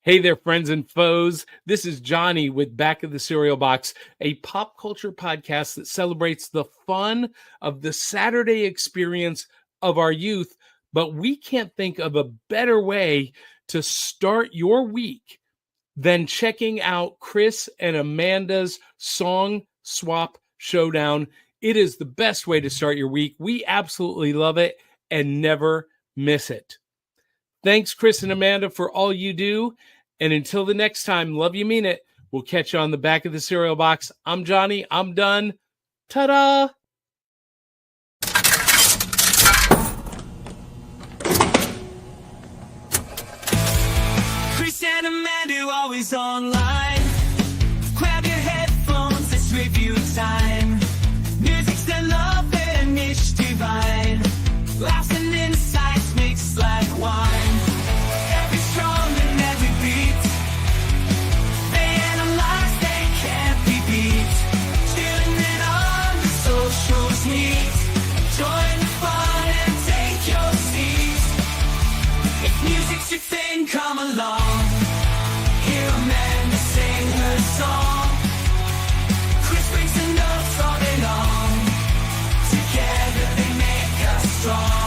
Hey there, friends and foes. This is Johnny with Back of the Cereal Box, a pop culture podcast that celebrates the fun of the Saturday experience of our youth. But we can't think of a better way to start your week than checking out Chris and Amanda's Song Swap Showdown. It is the best way to start your week. We absolutely love it and never miss it. Thanks, Chris and Amanda, for all you do. And until the next time, love you, mean it. We'll catch you on the Back of the Cereal Box. I'm Johnny. I'm done. Ta-da! Chris and Amanda always online. Grab your headphones, let's review time. Music's the love and niche divine. Laughs and insights mixed like wine. Every strong and every beat. They analyze, they can't be beat. Tuning in on the socials meet. Join the fun and take your seat. If music's your thing, come along. Hear Amanda sing her song. Chris brings the notes on and on. Together they make us strong.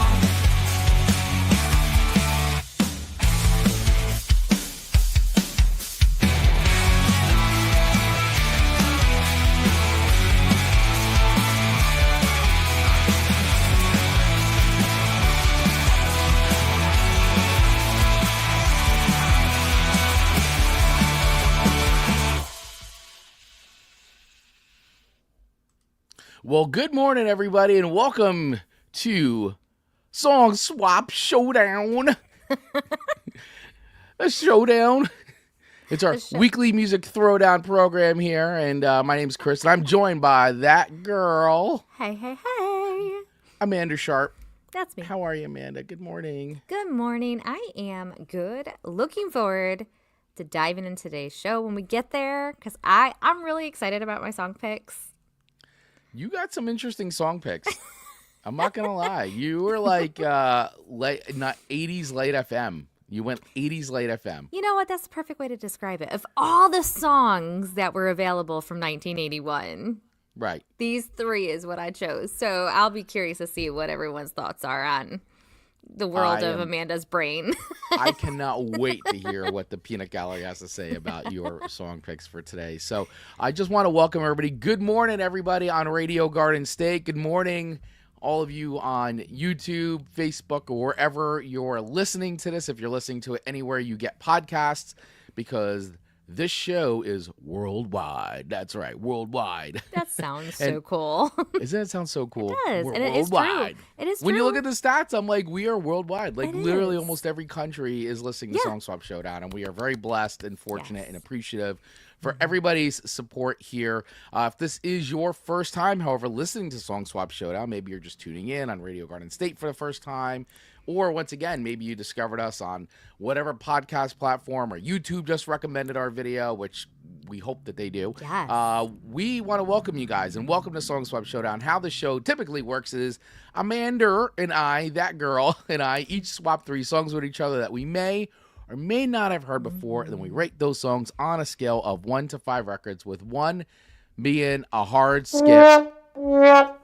Well, good morning, everybody, and welcome to Song Swap Showdown. A showdown. It's our weekly music throwdown program here, and my name's Chris, and I'm joined by that girl, Hey. Amanda Sharp. That's me. How are you, Amanda? Good morning. Good morning. I am good. Looking forward to diving into today's show when we get there because I'm really excited about my song picks. You got some interesting song picks. I'm not going to lie. You were like not 80s late FM. You went 80s late FM. You know what? That's the perfect way to describe it. Of all the songs that were available from 1981, right? These three is what I chose. So I'll be curious to see what everyone's thoughts are on the world of Amanda's brain. I cannot wait to hear what the peanut gallery has to say about your song picks for today. So I just want to welcome everybody. Good morning, everybody on Radio Garden State. Good morning, all of you on YouTube, Facebook, or wherever you're listening to this. If you're listening to it anywhere you get podcasts, because this show is worldwide. That's right, worldwide. That sounds so cool. Doesn't it sound so cool? It does, We're and it is worldwide. true. It is When true. you look at the stats, I'm like, we are worldwide. Like, It literally is. almost every country is listening to Song Swap Showdown, and we are very blessed and fortunate and appreciative for everybody's support here. If this is your first time, however, listening to Song Swap Showdown, maybe you're just tuning in on Radio Garden State for the first time, or once again, maybe you discovered us on whatever podcast platform or YouTube just recommended our video, which we hope that they do. Yes. We want to welcome you guys and welcome to Song Swap Showdown. How the show typically works is Amanda and I, that girl, and I each swap 3 songs with each other that we may or may not have heard before, and then we rate those songs on a scale of 1 to 5 records, with 1 being a hard skip. That's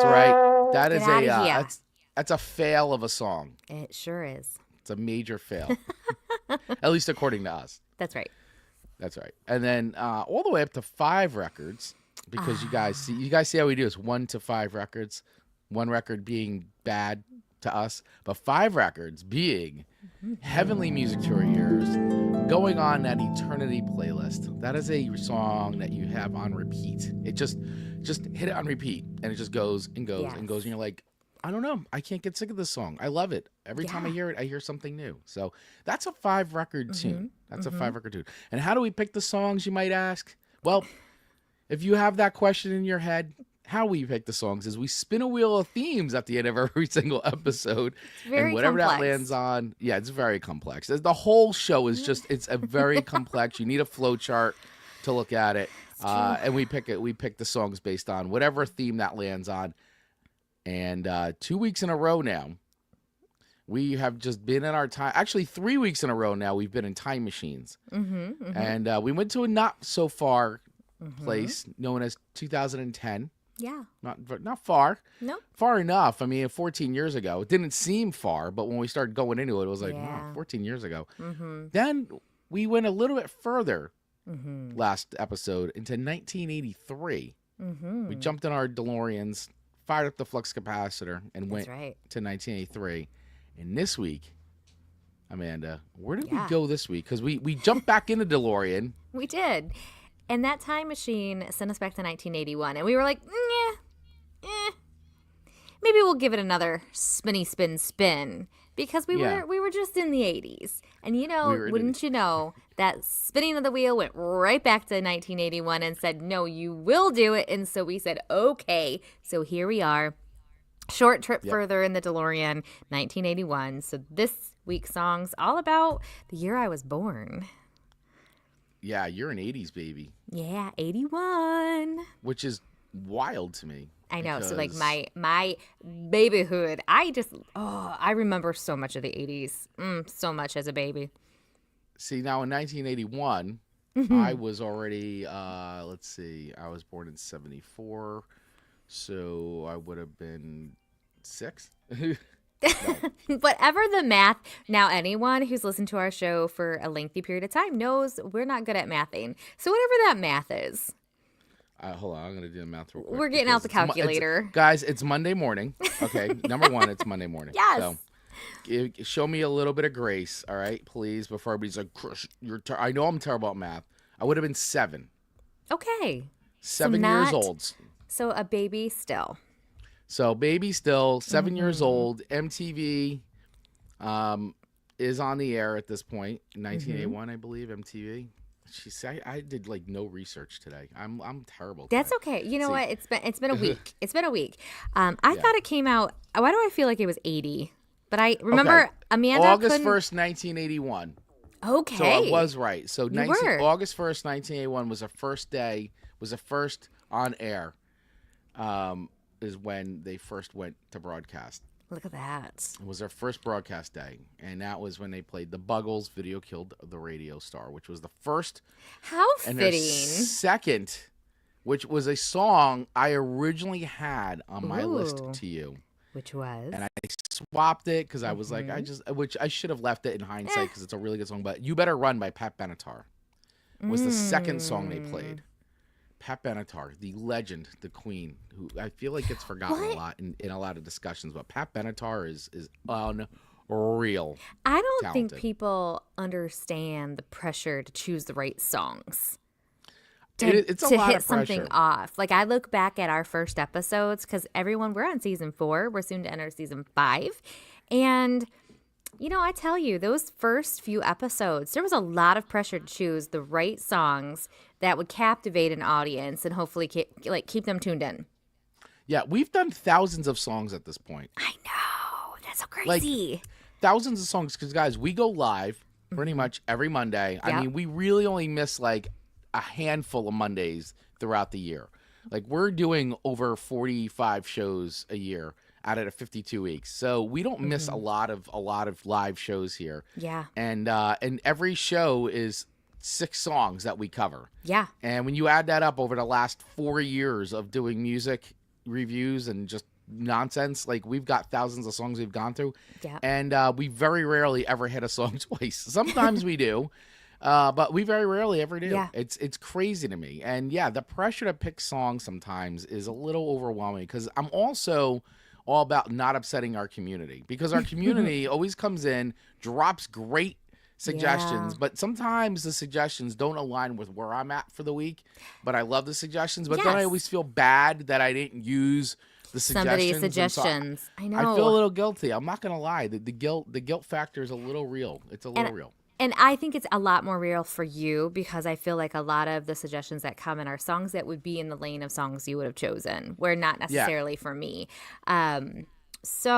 right. That is that's a fail of a song. It sure is. It's a major fail, at least according to us. That's right. That's right. And then all the way up to 5 records, because you guys see how we do this: 1 to 5 records, 1 record being bad to us, but 5 records being heavenly music to your ears, going on that eternity playlist. That is a song that you have on repeat. It just hit it on repeat, and it just goes and goes and goes, and you're like, I don't know, I can't get sick of this song. I love it. Every time I hear it, I hear something new. So that's a 5 record tune. That's a 5 record tune. And how do we pick the songs, you might ask? Well, if you have that question in your head, how we pick the songs is we spin a wheel of themes at the end of every single episode. Very and whatever complex. that lands on, it's very complex. The whole show is it's a very complex. You need a flow chart to look at it. And we pick the songs based on whatever theme that lands on. And 2 weeks in a row now, We have just been in our time. Actually, 3 weeks in a row now. We've been in time machines, and we went to a not so far place known as 2010. Yeah. Not far. No. Far enough. I mean, 14 years ago. It didn't seem far, but when we started going into it, it was like, Yeah. 14 years ago. Then we went a little bit further last episode into 1983. We jumped in our DeLoreans, fired up the flux capacitor, and went to 1983. And this week, Amanda, where did we go this week? Because we jumped back into DeLorean. We did. And that time machine sent us back to 1981. And we were like, maybe we'll give it another spinny spin. Because we were just in the 80s. And wouldn't you know, that spinning of the wheel went right back to 1981 and said, no, you will do it. And so we said, okay. So here we are. Short trip further in the DeLorean, 1981. So this week's song's all about the year I was born. Yeah, you're an 80s baby. Yeah, 81. Which is wild to me. I know. So like my babyhood, I remember so much of the 80s. So much as a baby. See, now in 1981, I was already, let's see, I was born in 74. So I would have been 6. Whatever the math. Now, anyone who's listened to our show for a lengthy period of time knows we're not good at mathing. So whatever that math is. Hold on, I'm going to do the math real quick. We're getting out the calculator. Guys, it's Monday morning. Okay, number one, it's Monday morning. Yes. So show me a little bit of grace, all right, please, before everybody's like, Chris, I know I'm terrible at math. I would have been 7. Okay. 7 years old. So a baby still. So baby still, 7 years old. MTV is on the air at this point. 1981, I believe, MTV. I did like no research today. I'm terrible. That's okay. You know what? It's been a week. It's been a week. I thought it came out. Why do I feel like it was 80? But I remember Amanda. August 1st, 1981. Okay. So I was right. So August 1st, 1981 was the first day. Was the first on air. Is when they first went to broadcast. Look at that. It was their first broadcast day, and that was when they played the Buggles' Video Killed the Radio Star, which was the first. How and fitting. Second, which was a song I originally had on my list to you. Which was? And I swapped it because I was like, which I should have left it in hindsight because it's a really good song, but You Better Run by Pat Benatar was the second song they played. Pat Benatar, the legend, the queen, who I feel like gets forgotten a lot in a lot of discussions, but Pat Benatar is unreal. I don't talented. think people understand the pressure to choose the right songs. It's a to lot hit of something pressure. off. Like I look back at our first episodes because we're on season 4. We're soon to enter season 5. And I tell you, those first few episodes, there was a lot of pressure to choose the right songs that would captivate an audience and hopefully keep them tuned in. Yeah, we've done thousands of songs at this point. I know. That's so crazy. Like, thousands of songs because, guys, we go live pretty much every Monday. Yep. I mean, we really only miss like a handful of Mondays throughout the year. Like, we're doing over 45 shows a year out of the 52 weeks. So we don't miss a lot of live shows here. Yeah. And every show is 6 songs that we cover. Yeah. And when you add that up over the last 4 years of doing music reviews and just nonsense, like we've got thousands of songs we've gone through. Yeah. And we very rarely ever hit a song twice. Sometimes we do. But we very rarely ever do. Yeah. It's crazy to me. And yeah, the pressure to pick songs sometimes is a little overwhelming because I'm also all about not upsetting our community because our community always comes in, drops great suggestions, but sometimes the suggestions don't align with where I'm at for the week. But I love the suggestions, but then I always feel bad that I didn't use the somebody's suggestions. suggestions. I know. I feel a little guilty. I'm not gonna lie. The guilt factor is a little real. It's a little real. And I think it's a lot more real for you because I feel like a lot of the suggestions that come in are songs that would be in the lane of songs you would have chosen, where not necessarily for me. So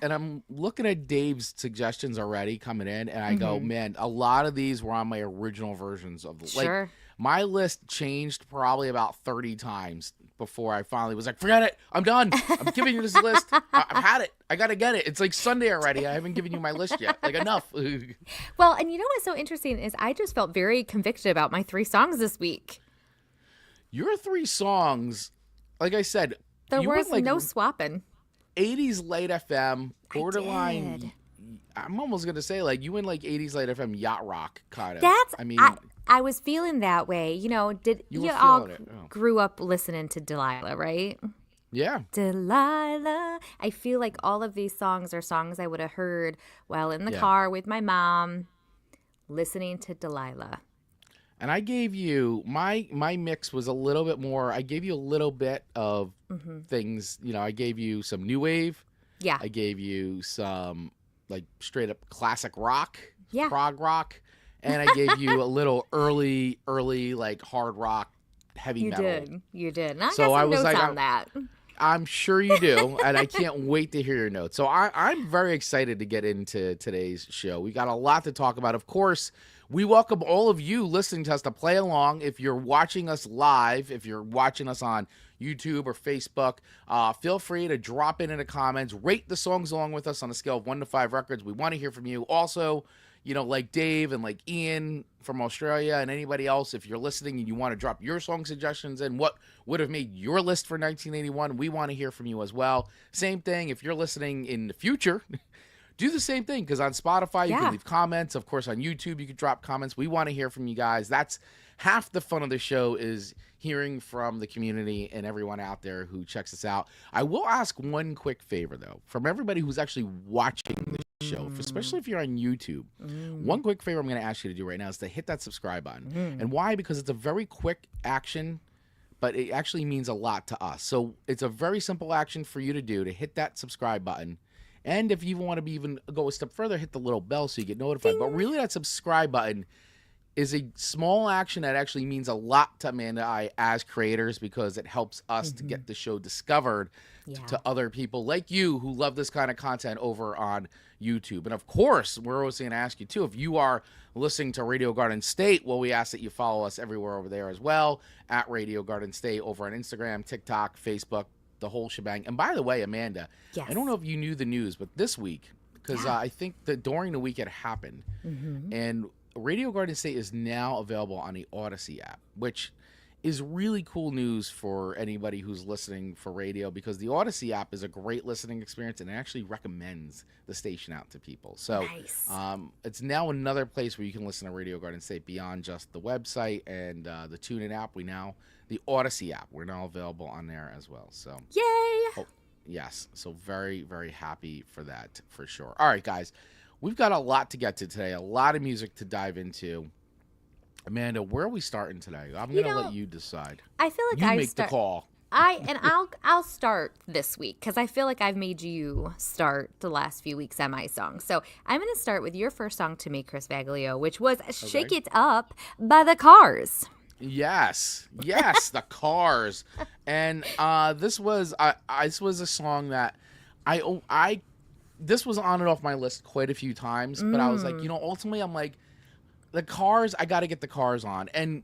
I'm looking at Dave's suggestions already coming in, and I go, man, a lot of these were on my original versions of the Sure. my list changed probably about 30 times before I finally was like, forget it. I'm done. I'm giving you this list. I've had it. I got to get it. It's like Sunday already. I haven't given you my list yet. Like, enough. Well, and you know what's so interesting is I just felt very convicted about my 3 songs this week. Your 3 songs, like I said, there was like no swapping. 80s Light FM, borderline. I'm almost going to say, like, you went like 80s Light FM yacht rock kind of. I was feeling that way. You know, you all grew up listening to Delilah, right? Yeah. Delilah. I feel like all of these songs are songs I would have heard while in the car with my mom listening to Delilah. And I gave you, my mix was a little bit more, I gave you a little bit of things. You know, I gave you some new wave. Yeah. I gave you some, like, straight up classic rock, prog rock. And I gave you a little early, like, hard rock, heavy metal. You did. And I got some notes on that. I'm sure you do, and I can't wait to hear your notes. So I'm very excited to get into today's show. We got a lot to talk about. Of course, we welcome all of you listening to us to play along. If you're watching us live, if you're watching us on YouTube or Facebook, feel free to drop in the comments. Rate the songs along with us on a scale of 1 to 5 records. We want to hear from you. Also, you know, like Dave and like Ian from Australia and anybody else, if you're listening and you want to drop your song suggestions and what would have made your list for 1981, we want to hear from you as well. Same thing, if you're listening in the future, do the same thing, because on Spotify, you can leave comments. Of course, on YouTube, you can drop comments. We want to hear from you guys. That's half the fun of the show, is hearing from the community and everyone out there who checks us out. I will ask one quick favor, though, from everybody who's actually watching the show, especially if you're on YouTube. One quick favor I'm going to ask you to do right now is to hit that subscribe button. And why? Because it's a very quick action, but it actually means a lot to us. So it's a very simple action for you to do, to hit that subscribe button. And if you want to even go a step further, hit the little bell so you get notified. But really, that subscribe button is a small action that actually means a lot to Amanda and I as creators, because it helps us to get the show discovered to other people like you who love this kind of content over on YouTube. And of course, we're also going to ask you too, if you are listening to Radio Garden State, well, we ask that you follow us everywhere over there as well, at Radio Garden State, over on Instagram, TikTok, Facebook, the whole shebang. And by the way, Amanda, I don't know if you knew the news, but this week, because I think that during the week it happened, and Radio Garden State is now available on the Odyssey app, which is really cool news for anybody who's listening for radio, because the Odyssey app is a great listening experience and it actually recommends the station out to people. So it's now another place where you can listen to Radio Garden State beyond just the website and the TuneIn app. The Odyssey app, we're now available on there as well. So yay! Yes, so very, very happy for that, for sure. All right, guys, we've got a lot to get to today, a lot of music to dive into. Amanda, where are we starting today? I'm going to let you decide. I feel like you make the call. I'll start this week, because I feel like I've made you start the last few weeks on my song. So I'm going to start with your first song to me, Chris Baglio, which was "Shake It Up" by the Cars. Yes, the Cars. And this was a song that this was on and off my list quite a few times, but I was like, ultimately I'm like, the Cars, I got to get the Cars on. And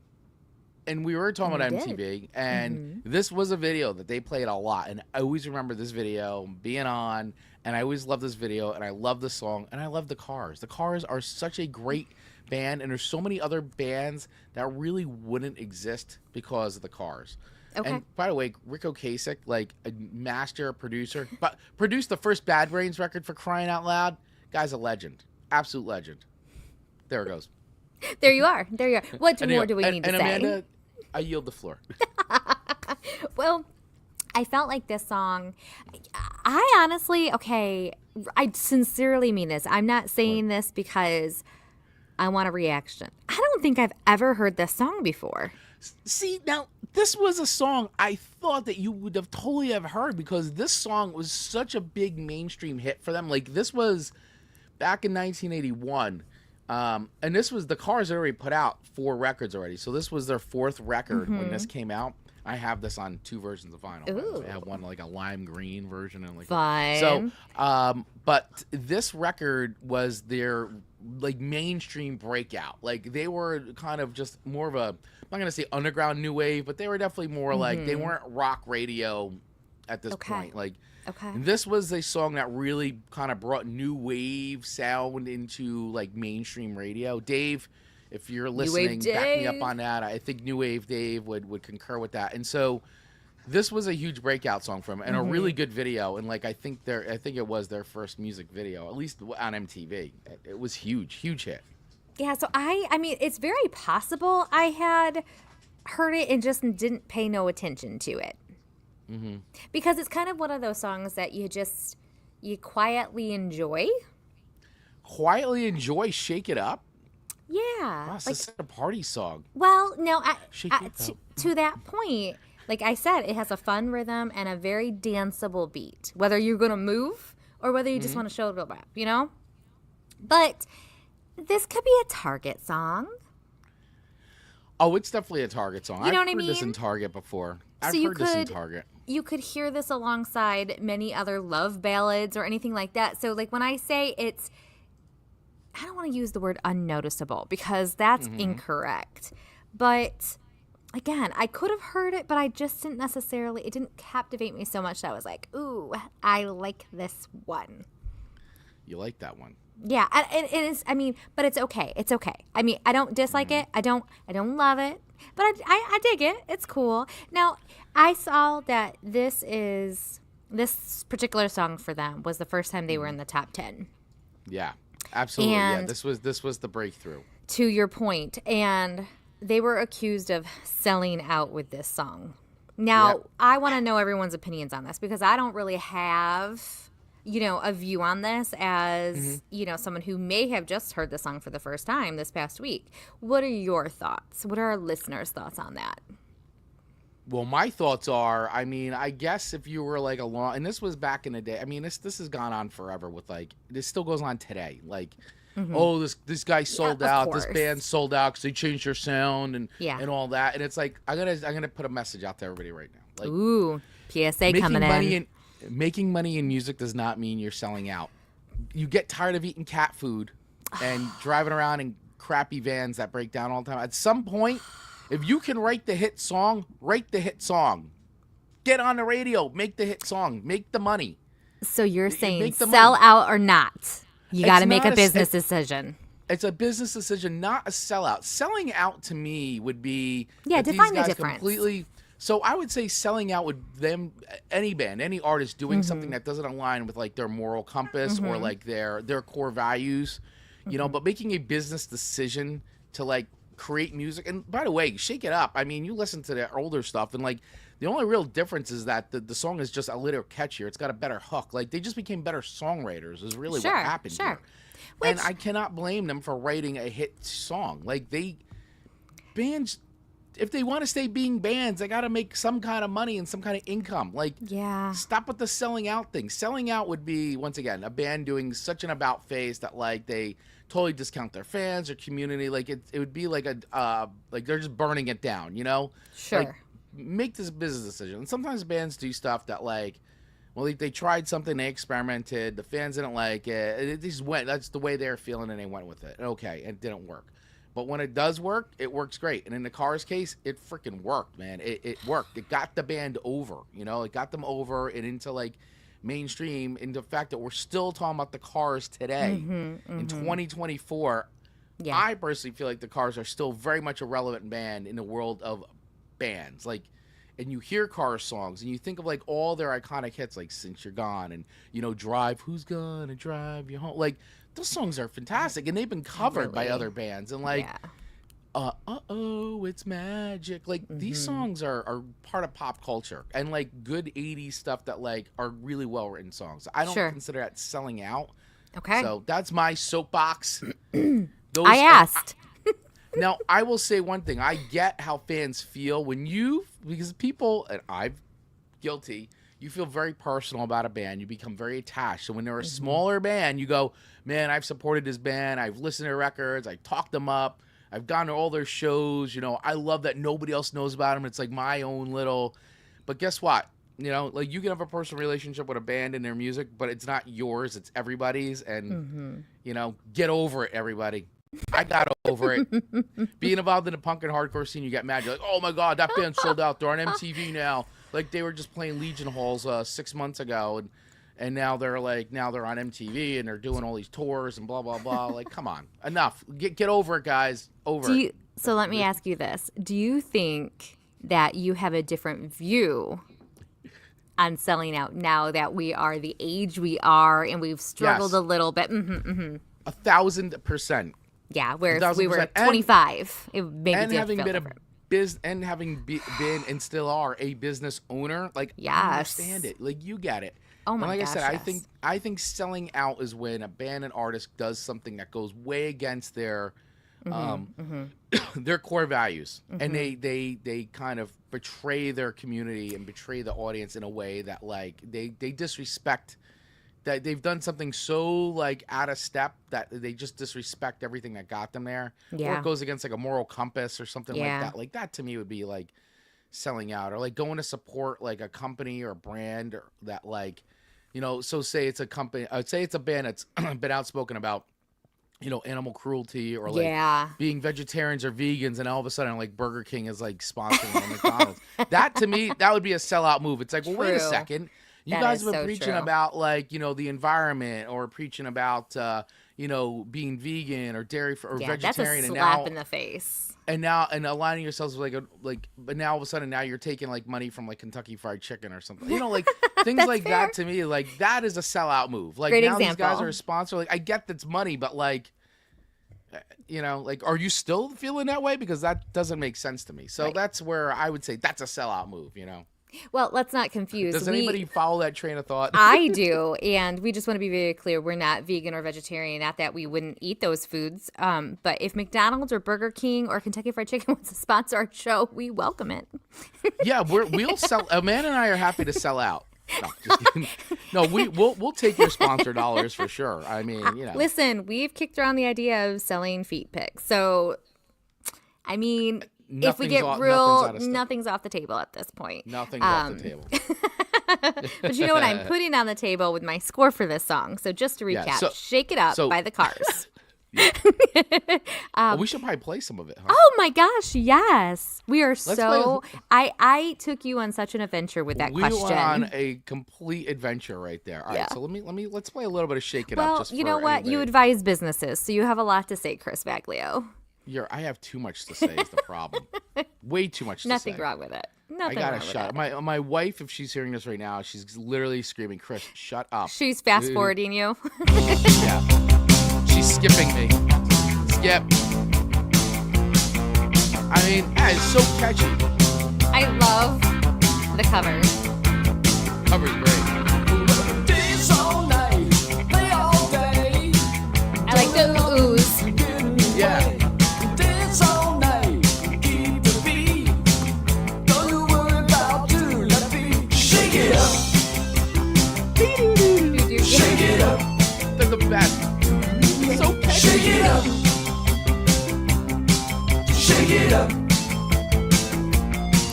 we were talking about MTV, and this was a video that they played a lot. And I always remember this video being on, and I always love this video, and I love the song, and I love the Cars. The Cars are such a great band, and there's so many other bands that really wouldn't exist because of the Cars. Okay. And by the way, Rick Ocasek, like a master producer, but produced the first Bad Brains record, for crying out loud. Guy's a legend. Absolute legend. There it goes. There you are. What more do we need to say? Amanda, I yield the floor. Well, I felt like this song, I honestly, I sincerely mean this. I'm not saying this because I want a reaction. I don't think I've ever heard this song before. See, now, this was a song I thought that you would have totally have heard, because this song was such a big mainstream hit for them. Like, this was back in 1981. And this was, the Cars had already put out 4 records already. So this was their 4th record when this came out. I have this on 2 versions of vinyl. Ooh. I have one like a lime green version and like Fine. So, but this record was their like mainstream breakout. Like they were kind of just more of a, I'm not gonna say underground new wave, but they were definitely more like, they weren't rock radio at this point. Like, this was a song that really kind of brought new wave sound into like mainstream radio. Dave, if you're listening, back me up on that. I think New Wave Dave would concur with that. And so this was a huge breakout song from him and a really good video. And like I think it was their first music video, at least on MTV. It was huge hit. Yeah, so I mean, it's very possible I had heard it and just didn't pay no attention to it. Because it's kind of one of those songs that you quietly enjoy. Quietly enjoy, shake it up. Yeah. Wow, like, this is a party song. Well, no, to that point, like I said, it has a fun rhythm and a very danceable beat, whether you're going to move or whether you just want to shoulder rap, you know? But this could be a Target song. Oh, it's definitely a Target song. You know what I I've mean? heard this in Target before. So I've heard this in Target. You could hear this alongside many other love ballads or anything like that. So, like, when I say it's, I don't want to use the word unnoticeable because that's incorrect. But again, I could have heard it, but I just didn't necessarily, it didn't captivate me so much that I was like, ooh, I like this one. You like that one? Yeah, and it is, I mean, but it's okay. It's okay. I mean, I don't dislike it. I don't love it, but I dig it. It's cool. Now, I saw that this particular song for them was the first time they were in the top 10. Yeah. Absolutely, and yeah. This was the breakthrough. To your point, and they were accused of selling out with this song. Now, I want to know everyone's opinions on this because I don't really have, a view on this as, someone who may have just heard the song for the first time this past week. What are your thoughts? What are our listeners' thoughts on that? Well, my thoughts are, I mean, I guess if you were like and this was back in the day. I mean, this has gone on forever with like, this still goes on today. Like, oh, this guy sold out, this band sold out because they changed their sound and all that. And it's like, I'm gonna put a message out to everybody right now. Like, ooh, PSA coming in. Making money in music does not mean you're selling out. You get tired of eating cat food and driving around in crappy vans that break down all the time. At some point, if you can write the hit song, write the hit song. Get on the radio, make the hit song, make the money. So you're saying sell out or not? You got to make a business decision. It's a business decision, not a sellout. Selling out to me would be define the difference. Completely. So I would say selling out with them, any band, any artist doing something that doesn't align with like their moral compass or like their core values, but making a business decision to like create music. And by the way, shake it up. I mean, you listen to their older stuff and like the only real difference is that the song is just a little catchier. It's got a better hook. Like they just became better songwriters is really what happened here. And I cannot blame them for writing a hit song. Like bands, if they want to stay being bands, they got to make some kind of money and some kind of income. Like, stop with the selling out thing. Selling out would be, once again, a band doing such an about face that like they totally discount their fans or community. Like it would be like like they're just burning it down, Sure. Like, make this business decision. And sometimes bands do stuff that like, well, they tried something, they experimented, the fans didn't like it. It just went. That's the way they're feeling, and they went with it. Okay, it didn't work. But when it does work, it works great. And in the Cars case, it freaking worked, man. It worked. It got the band over, It got them over and into, like, mainstream. And the fact that we're still talking about the Cars today in 2024, I personally feel like the Cars are still very much a relevant band in the world of bands. Like, and you hear Cars songs, and you think of, like, all their iconic hits, like Since You're Gone and, Drive, Who's Gonna Drive You Home? Like, those songs are fantastic, and they've been covered by other bands. And like, it's magic. Like these songs are part of pop culture and like good 80s stuff that like are really well written songs. I don't consider that selling out. Okay. So that's my soapbox. I asked. Now I will say one thing. I get how fans feel when because people, and I'm guilty, you feel very personal about a band. You become very attached. So when they're a smaller band, you go, man, I've supported this band. I've listened to their records. I talked them up. I've gone to all their shows. You know, I love that nobody else knows about them. It's like my own little. But guess what? You know, like you can have a personal relationship with a band and their music, but it's not yours. It's everybody's. And, you know, get over it, everybody. I got over it. Being involved in the punk and hardcore scene, you get mad. You're like, oh my God, that band sold out. They're on MTV now. Like they were just playing Legion Halls 6 months ago, and now they're on MTV and they're doing all these tours and blah blah blah. Like, come on, enough. Get over it, guys. So let me ask you this: do you think that you have a different view on selling out now that we are the age we are and we've struggled a little bit? 1,000%. Yeah, where if we were 25, it maybe and did having feel been different. been and still are a business owner, like I understand it, like you get it. Oh my gosh! Like gosh, I said, yes. I think selling out is when a band and artist does something that goes way against their their core values, and they kind of betray their community and betray the audience in a way that like they disrespect. That they've done something so like out of step that they just disrespect everything that got them there. Yeah. Or it goes against like a moral compass or something like Yeah. that. Like that to me would be like selling out, or like going to support like a company or a brand or that like, you know, so say it's a company, I'd say it's a band that's been outspoken about, you know, animal cruelty or like being vegetarians or vegans, and all of a sudden like Burger King is like sponsoring them, McDonald's. That to me, that would be a sellout move. It's like, well, wait a second. You guys have been preaching about like, you know, the environment, or preaching about, you know, being vegan or dairy or vegetarian. That's a slap in the face. And aligning yourselves with but now all of a sudden now you're taking like money from like Kentucky Fried Chicken or something. You know, like things like fair. That to me, like that is a sellout move. Like Great now example. These guys are a sponsor. Like I get that's money, but like, you know, like are you still feeling that way? Because that doesn't make sense to me. So that's where I would say that's a sellout move, you know. Well, let's not confuse. Does anybody follow that train of thought? I do, and we just want to be very clear. We're not vegan or vegetarian. Not that we wouldn't eat those foods. But if McDonald's or Burger King or Kentucky Fried Chicken wants to sponsor our show, we welcome it. Yeah, we'll sell. Amanda and I are happy to sell out. No, just kidding. No, we'll take your sponsor dollars for sure. I mean, you know. Listen, we've kicked around the idea of selling feet pics. So, I mean. If we get real, nothing's off the table at this point. Nothing's off the table. But you know what I'm putting on the table with my score for this song? So just to recap, Shake It Up by the Cars. We should probably play some of it, huh? Oh my gosh, yes. We are I took you on such an adventure with that question. We were on a complete adventure right there. All right, so let's play a little bit of Shake It Up. Just you know what? You advise businesses, so you have a lot to say, Chris Baglio. I have too much to say is the problem. Way too much to say. Nothing wrong with it. Nothing I gotta wrong shut up. My wife, if she's hearing this right now, she's literally screaming, Chris, shut up. She's fast forwarding you. Yeah. She's skipping me. Skip. I mean, it's so catchy. I love the cover. Cover's great. Dance all night, play all day. I like the oohs. Yeah. Dance all night, keep the beat. Don't you worry about doing nothing. Shake it up. Shake it up. They're the best. So catchy. Shake it up. Shake it up.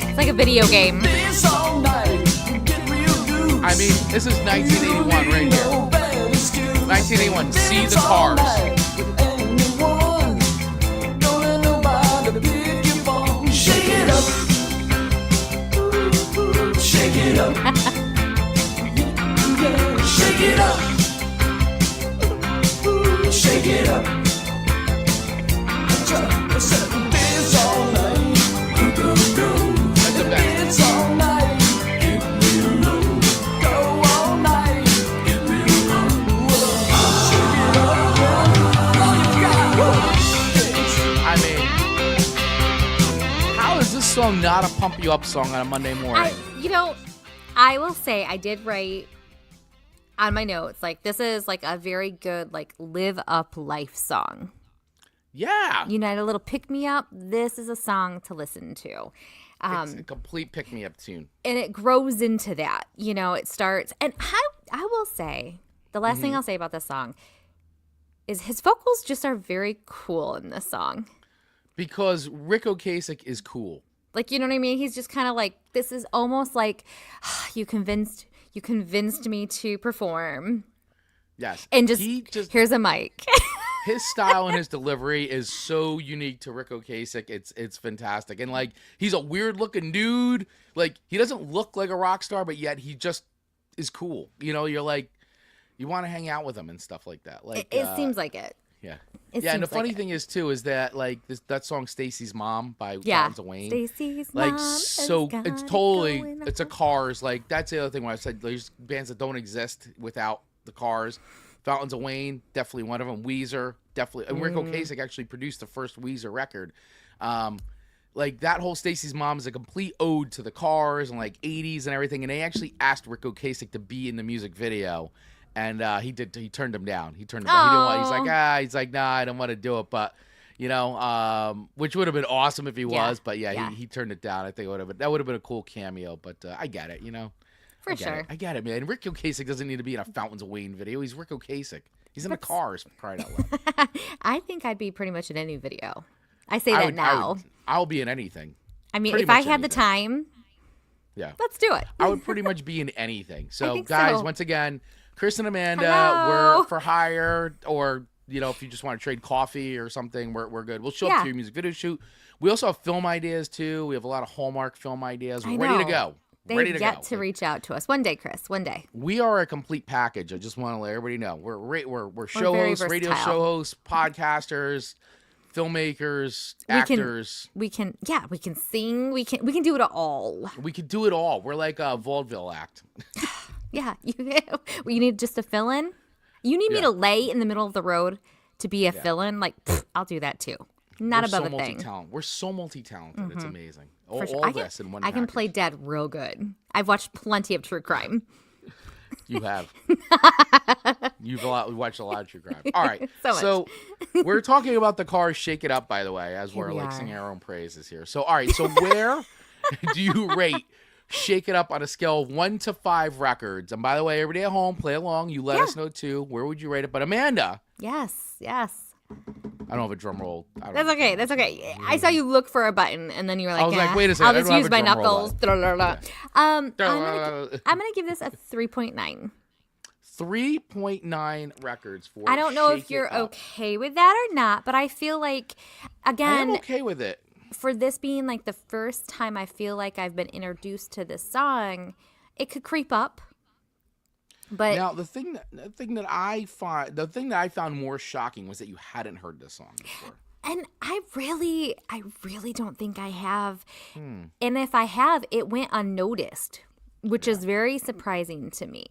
It's like a video game. Dance all night, get real loose. I mean, this is 1981 right here. 1981. See the Cars. Shake it up. Shake it up. Shake it up. Shake it up. Dance all night. That's the best. Dance all night. Get real low. Go all night. Get real low. Shake it up. All you got. I mean, how is this song not a pump you up song on a Monday morning? I will say I did write on my notes, like, this is like a very good, like, live up life song. Yeah. You need a little pick-me-up. This is a song to listen to. It's a complete pick-me-up tune. And it grows into that. It starts. And I will say, the last thing I'll say about this song is his vocals just are very cool in this song. Because Rick Ocasek is cool. Like, you know what I mean? He's just kind of like, this is almost like, you convinced me to perform. Yes. And here's a mic. His style and his delivery is so unique to Rick Ocasek. It's fantastic. And, like, he's a weird-looking dude. Like, he doesn't look like a rock star, but yet he just is cool. You're like, you want to hang out with him and stuff like that. Like it seems like it. Yeah. And the funny thing is, too, is that, like, that song Stacy's Mom by Fountains of Wayne. Stacy's like, Mom. So it's totally, it's a Cars. Like, that's the other thing when I said there's bands that don't exist without the Cars. Fountains of Wayne, definitely one of them. Weezer, definitely. And Rick Ocasek actually produced the first Weezer record. Like, that whole Stacy's Mom is a complete ode to the Cars and, like, 80s and everything. And they actually asked Rick Ocasek to be in the music video. And he turned him down. He didn't want, he's like, nah, I don't want to do it. But, which would have been awesome if he was. But he turned it down. I think that would have been a cool cameo. But I get it, For sure. I get it, man. Rick Ocasek doesn't need to be in a Fountains of Wayne video. He's Rick Ocasek. He's in the Cars, for crying out loud. I think I'd be pretty much in any video. I say that now. I'll be in anything. I mean, if I had the time, let's do it. I would pretty much be in anything. So, guys, once again, Chris and Amanda, Hello. we're for hire, or if you just want to trade coffee or something, we're good. We'll show up to your music video shoot. We also have film ideas too. We have a lot of Hallmark film ideas. We're ready to go. They've yet to reach out to us. One day, Chris. One day. We are a complete package. I just want to let everybody know we're show very hosts, radio versatile. show hosts, podcasters, filmmakers, actors. We can sing. We can do it all. We can do it all. We're like a vaudeville act. Yeah, you need just a fill-in. You need me to lay in the middle of the road to be a fill-in. Like, I'll do that too. Not above a thing. We're so multi-talented. It's amazing. For sure. All this in one I can package. play dead real good. I've watched plenty of true crime. You have. You've watched a lot of true crime. All right. So we're talking about the Cars Shake It Up, by the way, as we're like singing our own praises here. So, all right. So where do you rate Shake It Up on a scale of 1 to 5 records? And by the way, everybody at home, play along. You let us know too. Where would you rate it? But Amanda. Yes. I don't have a drum roll. That's okay. I saw you look for a button, and then you were like, I was like, wait a second. I'll just use my knuckles. I'm Yeah. gonna give this a 3.9. 3.9 records for I don't know Shake if you're It Up. okay with that or not, but I feel like, again, I'm okay with it. for this being like the first time I feel like I've been introduced to this song, it could creep up. But Now the thing that I found more shocking was that you hadn't heard this song before. and I really don't think I have. And if I have, it went unnoticed, which is very surprising to me.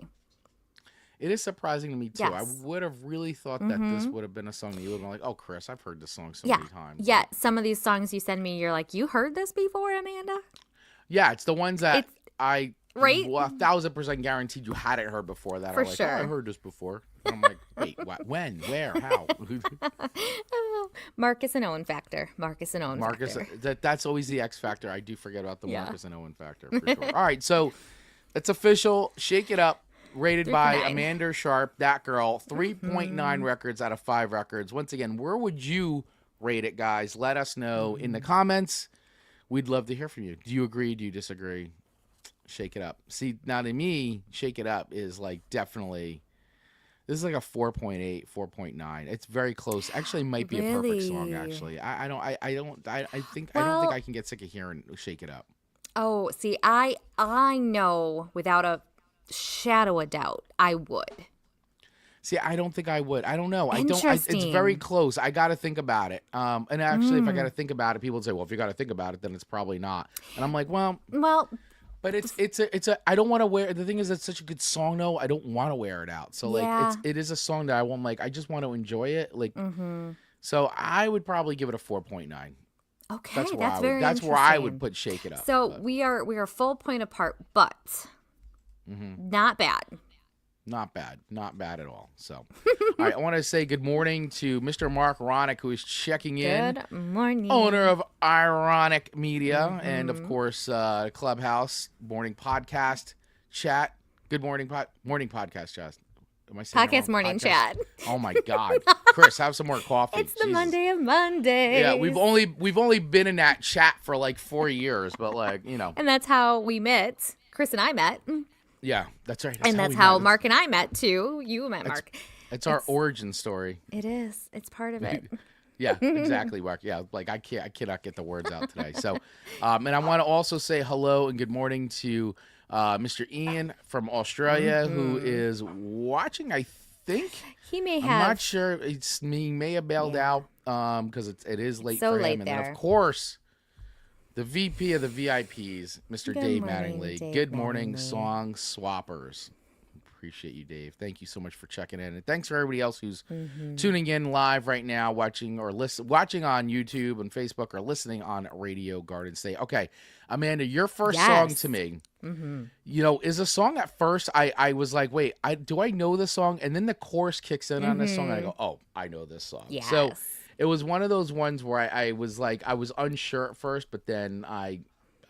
It is surprising to me too. Yes. I would have really thought that this would have been a song that you would have been like, "Oh, Chris, I've heard this song so many times." Yeah, some of these songs you send me, you're like, you heard this before, Amanda? Yeah, it's the ones that Right? 1,000% guaranteed you hadn't heard before. That For I'm like, sure. "Oh, I heard this before." And I'm like, "Wait, what? When? Where? How?" Marcus and Owen factor. Marcus, that's always the X factor. I do forget about the Marcus and Owen factor for sure. All right, so it's official. Shake It Up. Rated by 3.9. Amanda Sharp, that girl, 3.9 records out of 5 records. Once again, where would you rate it, guys? Let us know in the comments. We'd love to hear from you. Do you agree? Do you disagree? Shake It Up. See, now to me, Shake It Up is like definitely, this is like a 4.8, 4.9. It's very close. Actually, it might be a perfect song, actually. I don't think I can get sick of hearing Shake It Up. Oh, see, I know without a shadow of doubt I would. See, I don't think I would. I don't know. Interesting. It's very close. I got to think about it. And actually, if I got to think about it, people would say, "Well, if you got to think about it, then it's probably not." And I'm like, "Well, but it's a. I don't want to wear. The thing is, it's such a good song, though. I don't want to wear it out. So like, it is a song that I won't like. I just want to enjoy it. Like, so I would probably give it a 4.9. Okay, That's very That's where I interesting. would put Shake It Up. So we are full point apart, but not bad. Not bad. Not bad at all. So, all right, I want to say good morning to Mr. Mark Ronick, who is checking in. Good morning. Owner of Ironic Media and, of course, Clubhouse Morning Podcast Chat. Good morning podcast, Jess. Am I saying Podcast Morning Chat. Oh, my God. Chris, have some more coffee. It's the Monday of Mondays. Yeah, we've only been in that chat for like 4 years, but like, you know. And that's how we met. Chris and I met. Yeah, that's right. That's how Mark and I met, too. You met Mark. It's our origin story. It is. It's part of it. Yeah, exactly, Mark. Yeah, like I cannot get the words out today. So, and I want to also say hello and good morning to Mr. Ian from Australia, who is watching, I think. He may have. I'm not sure. He may have bailed out because it is late so for him. Late and there. then, of course, the VP of the VIPs, Mr. Dave Mattingly. Good morning, Song Swappers. Appreciate you, Dave. Thank you so much for checking in. And thanks for everybody else who's tuning in live right now, watching on YouTube and Facebook or listening on Radio Garden State. Okay, Amanda, your first song to me, is a song at first I was like, wait, do I know this song? And then the chorus kicks in on this song and I go, oh, I know this song. Yes. So it was one of those ones where I was like, I was unsure at first, but then I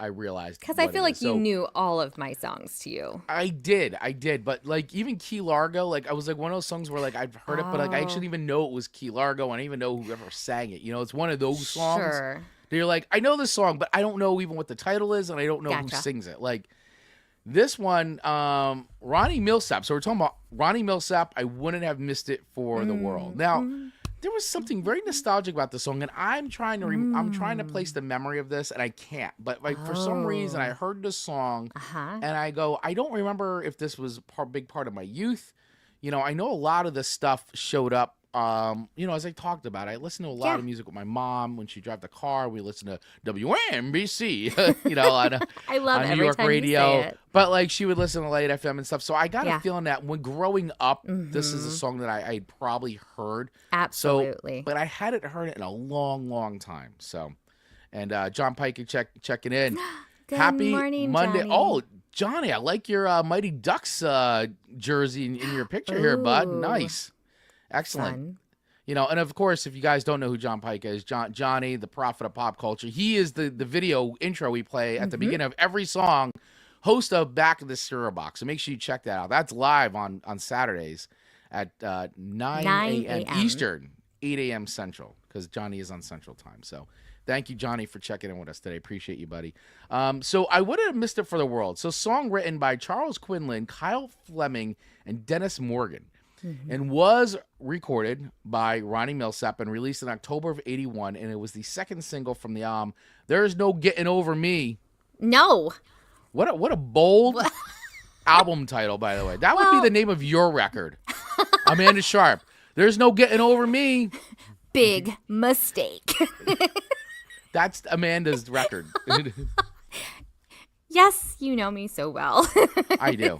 realized. Because I feel like you knew all of my songs to you. I did. But like even Key Largo, like I was like one of those songs where like I've heard it, but like I actually didn't even know it was Key Largo. And I didn't even know whoever sang it. It's one of those songs. Sure. That you're like, I know this song, but I don't know even what the title is, and I don't know who sings it. Like this one, Ronnie Milsap. So we're talking about Ronnie Milsap. I wouldn't have missed it for the world. Now. There was something very nostalgic about the song, and I'm trying to place the memory of this, and I can't. But like for some reason, I heard the song, and I go, I don't remember if this was a big part of my youth. I know a lot of this stuff showed up. As I talked about, I listened to a lot of music with my mom when she drove the car. We listened to WNBC, I love on every New York time radio. You say it. But like she would listen to Light FM and stuff. So I got a feeling that when growing up, this is a song that I'd probably heard. Absolutely. So, but I hadn't heard it in a long, long time. So, and John Pike checking in. Good Happy morning, Monday. Johnny. Oh, Johnny, I like your Mighty Ducks jersey in your picture here, bud. Nice. Excellent. Fun. And of course, if you guys don't know who John Pike is, Johnny, the prophet of pop culture, he is the video intro we play at the beginning of every song, host of Back of the Cereal Box. So make sure you check that out. That's live on Saturdays at 9 a.m. Eastern, 8 a.m. Central, because Johnny is on Central Time. So thank you, Johnny, for checking in with us today. Appreciate you, buddy. So I wouldn't have missed it for the world. So song written by Charles Quinlan, Kyle Fleming, and Dennis Morgan. And was recorded by Ronnie Milsap and released in October of '81, and it was the second single from the album "There's No Getting Over Me." No. What a bold album title, by the way. That would be the name of your record, Amanda Sharp. There's no getting over me. Big mistake. That's Amanda's record. Yes, you know me so well. I do.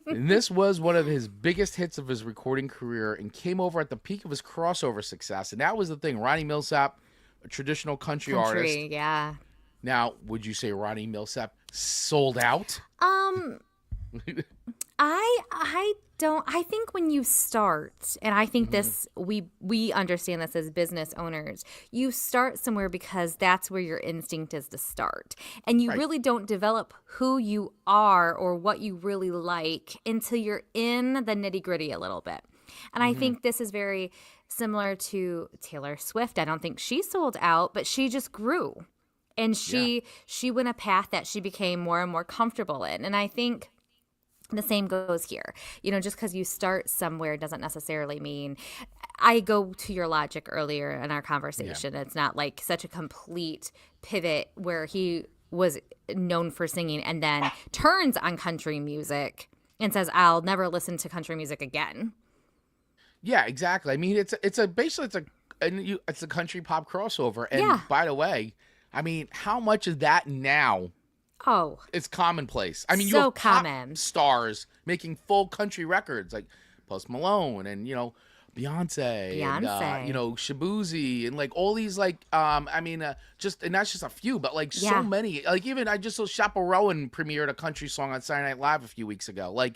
And this was one of his biggest hits of his recording career and came over at the peak of his crossover success. And that was the thing. Ronnie Milsap, a traditional country artist. Yeah. Now, would you say Ronnie Milsap sold out? I don't. I think when you start, and I think this, we understand this as business owners, you start somewhere because that's where your instinct is to start. And you really don't develop who you are or what you really like until you're in the nitty gritty a little bit. And I think this is very similar to Taylor Swift. I don't think she sold out, but she just grew. And she went a path that she became more and more comfortable in. And I think the same goes here. Just because you start somewhere doesn't necessarily mean. I go to your logic earlier in our conversation. Yeah. It's not like such a complete pivot where he was known for singing and then turns on country music and says, I'll never listen to country music again. Yeah, exactly. I mean, it's a country pop crossover. And by the way, I mean, how much is that now? Oh, it's commonplace. I mean, so you have common. Pop stars making full country records like Post Malone and Beyonce. And, Shabuzi and like all these and that's just a few, but like so many. Like even I just saw Chappell Rowan premiered a country song on Saturday Night Live a few weeks ago. Like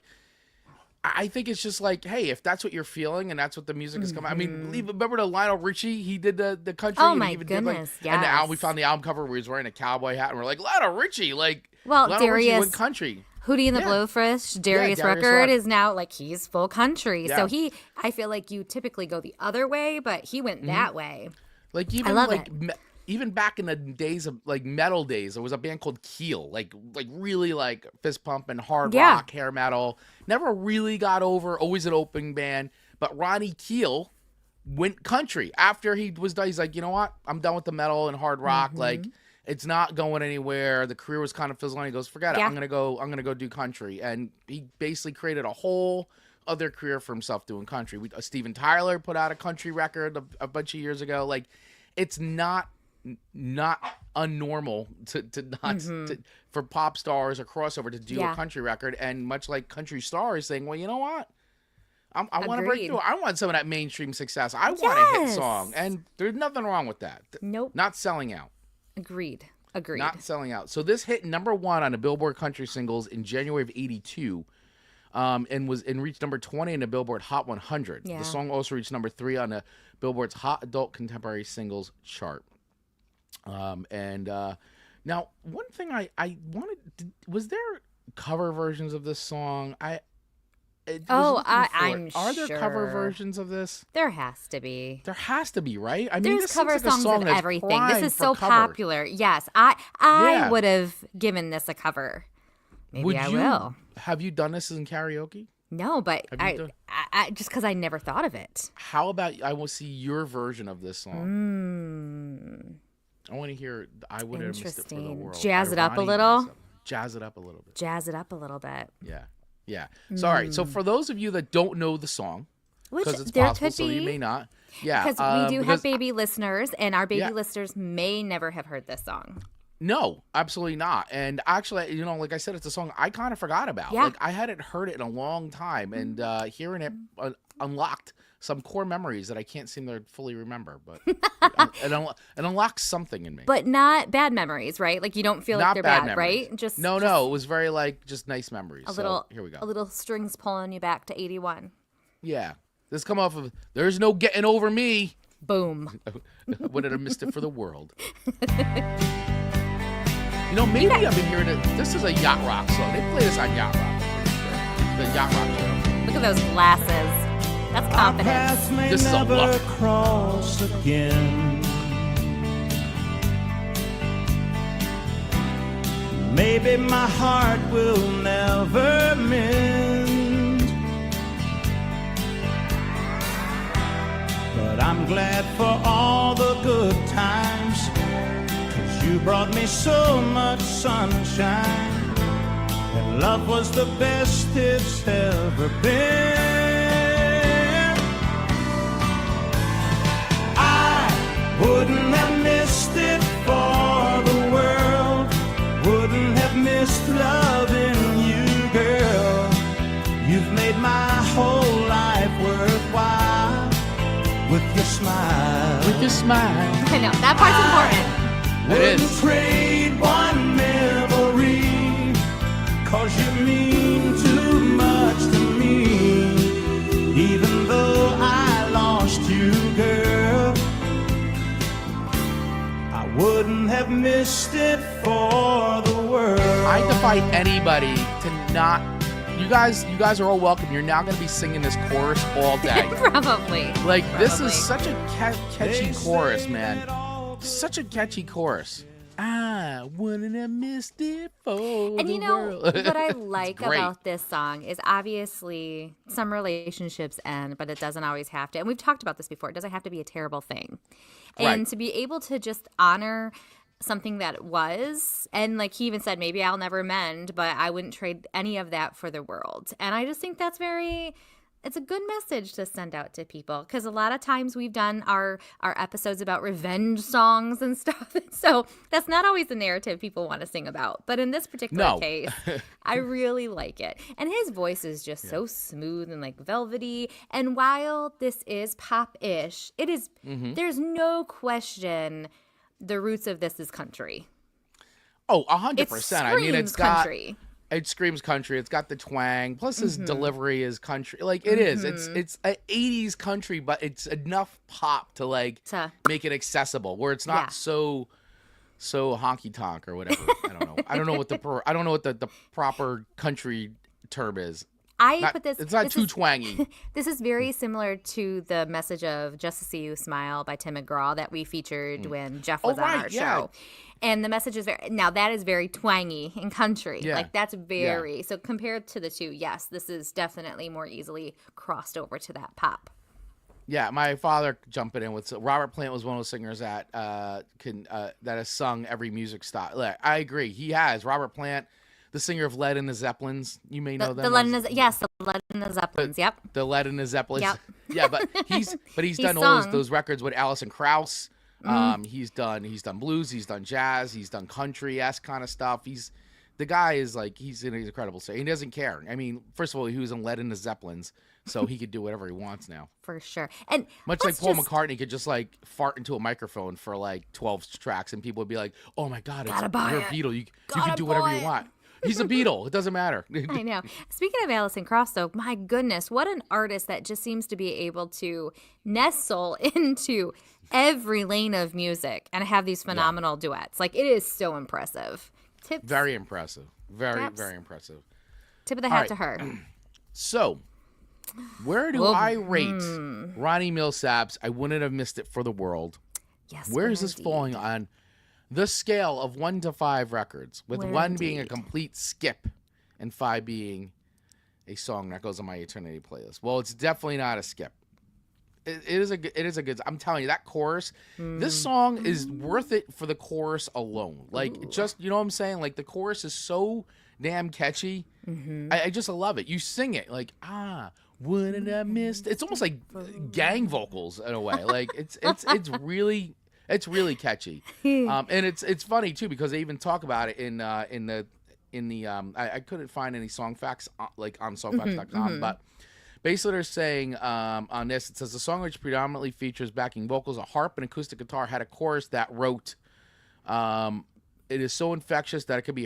I think it's just like, hey, if that's what you're feeling and that's what the music is coming. I mean, remember the Lionel Richie? He did the country. Oh and my he even goodness! Did like, yes. And we found the album cover where he's wearing a cowboy hat, and we're like, Lionel Richie, like, well, Lionel Darius Richie went country. Hootie and the Blowfish, Darius Rucker is now like he's full country. Yeah. So I feel like you typically go the other way, but he went that way. Like even I love like it. even back in the days of like metal days, there was a band called Keel, like really like fist pumping, hard rock, hair metal. Never really got over. Always an open band, but Ronnie Keel went country after he was done. He's like, you know what? I'm done with the metal and hard rock. Like it's not going anywhere. The career was kind of fizzling. He goes, forget it. I'm gonna go do country, and he basically created a whole other career for himself doing country. Steven Tyler put out a country record a bunch of years ago. Like it's not unnormal for pop stars or crossover to do a country record, and much like country stars saying, well, you know what, I want to break through. I want some of that mainstream success. I want a hit song, and there's nothing wrong with that. Nope. Not selling out. Agreed. Not selling out. So this hit number 1 on the Billboard Country Singles in January of '82. And reached number 20 in the Billboard Hot 100. Yeah. The song also reached number 3 on the Billboard's Hot Adult Contemporary Singles chart. Now one thing I wanted was there cover versions of this song? I'm Are there sure. cover versions of this? There has to be. There has to be, right? I mean, There's this cover seems like a songs song of that's everything. This primed is for so cover. popular. Yes, I would have given this a cover. Maybe I will. Have you done this in karaoke? No, but I just because I never thought of it. How about I will see your version of this song? I want to hear. I would have missed it for the world. Jazz it up a little. Jazz it up a little bit. Jazz it up a little bit. Yeah. Sorry. So for those of you that don't know the song, because it's there possible, could so you be, may not. Yeah. Because we do have baby listeners, and our baby listeners may never have heard this song. No, absolutely not. And actually, like I said, it's a song I kind of forgot about. Yeah. Like I hadn't heard it in a long time, and hearing it unlocked some core memories that I can't seem to fully remember. But it unlocks something in me. But not bad memories, right? Like you don't feel like Not they're bad bad, memories. right? Just no, it was very just nice memories. Here we go. A little strings pulling you back to 81. Yeah, this come off of "There's No Getting Over Me." Boom. Wouldn't have missed it for the world. Maybe I've been hearing it. This is a yacht rock song. They play this on yacht rock. The yacht rock show. Look at those glasses. That's confidence. This is a look. Cross again. Maybe my heart will never mend, but I'm glad for all the good times. You brought me so much sunshine, and love was the best it's ever been. I wouldn't have missed it for the world, wouldn't have missed loving you, girl. You've made my whole life worthwhile with your smile. With your smile. I know, that part's important. Wouldn't trade one memory, 'cause you mean too much to me. Even though I lost you, girl, I wouldn't have missed it for the world. I defy anybody to not. You guys are all welcome. You're now going to be singing this chorus all day. Probably. This is such a catchy chorus, man. Such a catchy chorus. I wouldn't have missed it for the world. What I like about this song is obviously some relationships end, but it doesn't always have to. And we've talked about this before. It doesn't have to be a terrible thing. And to be able to just honor something that was, and like he even said, maybe I'll never mend, but I wouldn't trade any of that for the world. And I just think that's it's a good message to send out to people, because a lot of times we've done our episodes about revenge songs and stuff. So that's not always the narrative people want to sing about. But in this particular case, I really like it. And his voice is just so smooth and like velvety. And while this is pop-ish, it is, there's no question the roots of this is country. Oh, 100%. I mean, it's got country. It screams country. It's got the twang. Plus his delivery is country. Like it is. It's an 80s country, but it's enough pop to like make it accessible where it's not so honky tonk or whatever. I don't know what the proper country term is. It's not too twangy. This is very similar to the message of Just to See You Smile by Tim McGraw that we featured when Jeff was on our show. And the message is that is very twangy and country. Yeah. Like that's very, so compared to the two, yes, this is definitely more easily crossed over to that pop. Yeah, my father jumping in with Robert Plant was one of those singers that has sung every music style. Like, I agree. He has. Robert Plant, the singer of Led and the Zeppelins. You may know them. The Led and the Zeppelins. Yep. The Led and the Zeppelins. Yep. Yeah, but he's done sung. all those records with Alison Krauss. He's done blues, he's done jazz, he's done country-esque kind of stuff. The guy is like he's an incredible singer. He doesn't care. I mean, first of all, he was in Led and the Zeppelins, so he could do whatever he wants now. For sure. And much like Paul McCartney could just like fart into a microphone for like 12 tracks, and people would be like, "Oh my God, you're a Beatle. You can do whatever you want." He's a Beatle. It doesn't matter. I know. Speaking of Alison Krauss, though, my goodness, what an artist that just seems to be able to nestle into every lane of music and have these phenomenal duets. Like, it is so impressive. Very impressive. Very impressive. Tip of the hat to her. So, where do I rate Ronnie Milsap's I Wouldn't Have Missed It for the World? Yes. Where is this falling on the scale of 1 to 5 records, with 1 being a complete skip and 5 being a song that goes on my eternity playlist? Well, it's definitely not a skip. It is a good. I'm telling you, that chorus. This song is worth it for the chorus alone. Like, just, you know what I'm saying? Like, the chorus is so damn catchy. I just love it. You sing it like, wouldn't have missed. It's almost like gang vocals in a way. Like, it's really catchy. And it's funny too because they even talk about it in the I couldn't find any song facts like on songfacts.com, but basically they're saying on this, it says the song, which predominantly features backing vocals, a harp and acoustic guitar, had a chorus that wrote, it is so infectious that it could be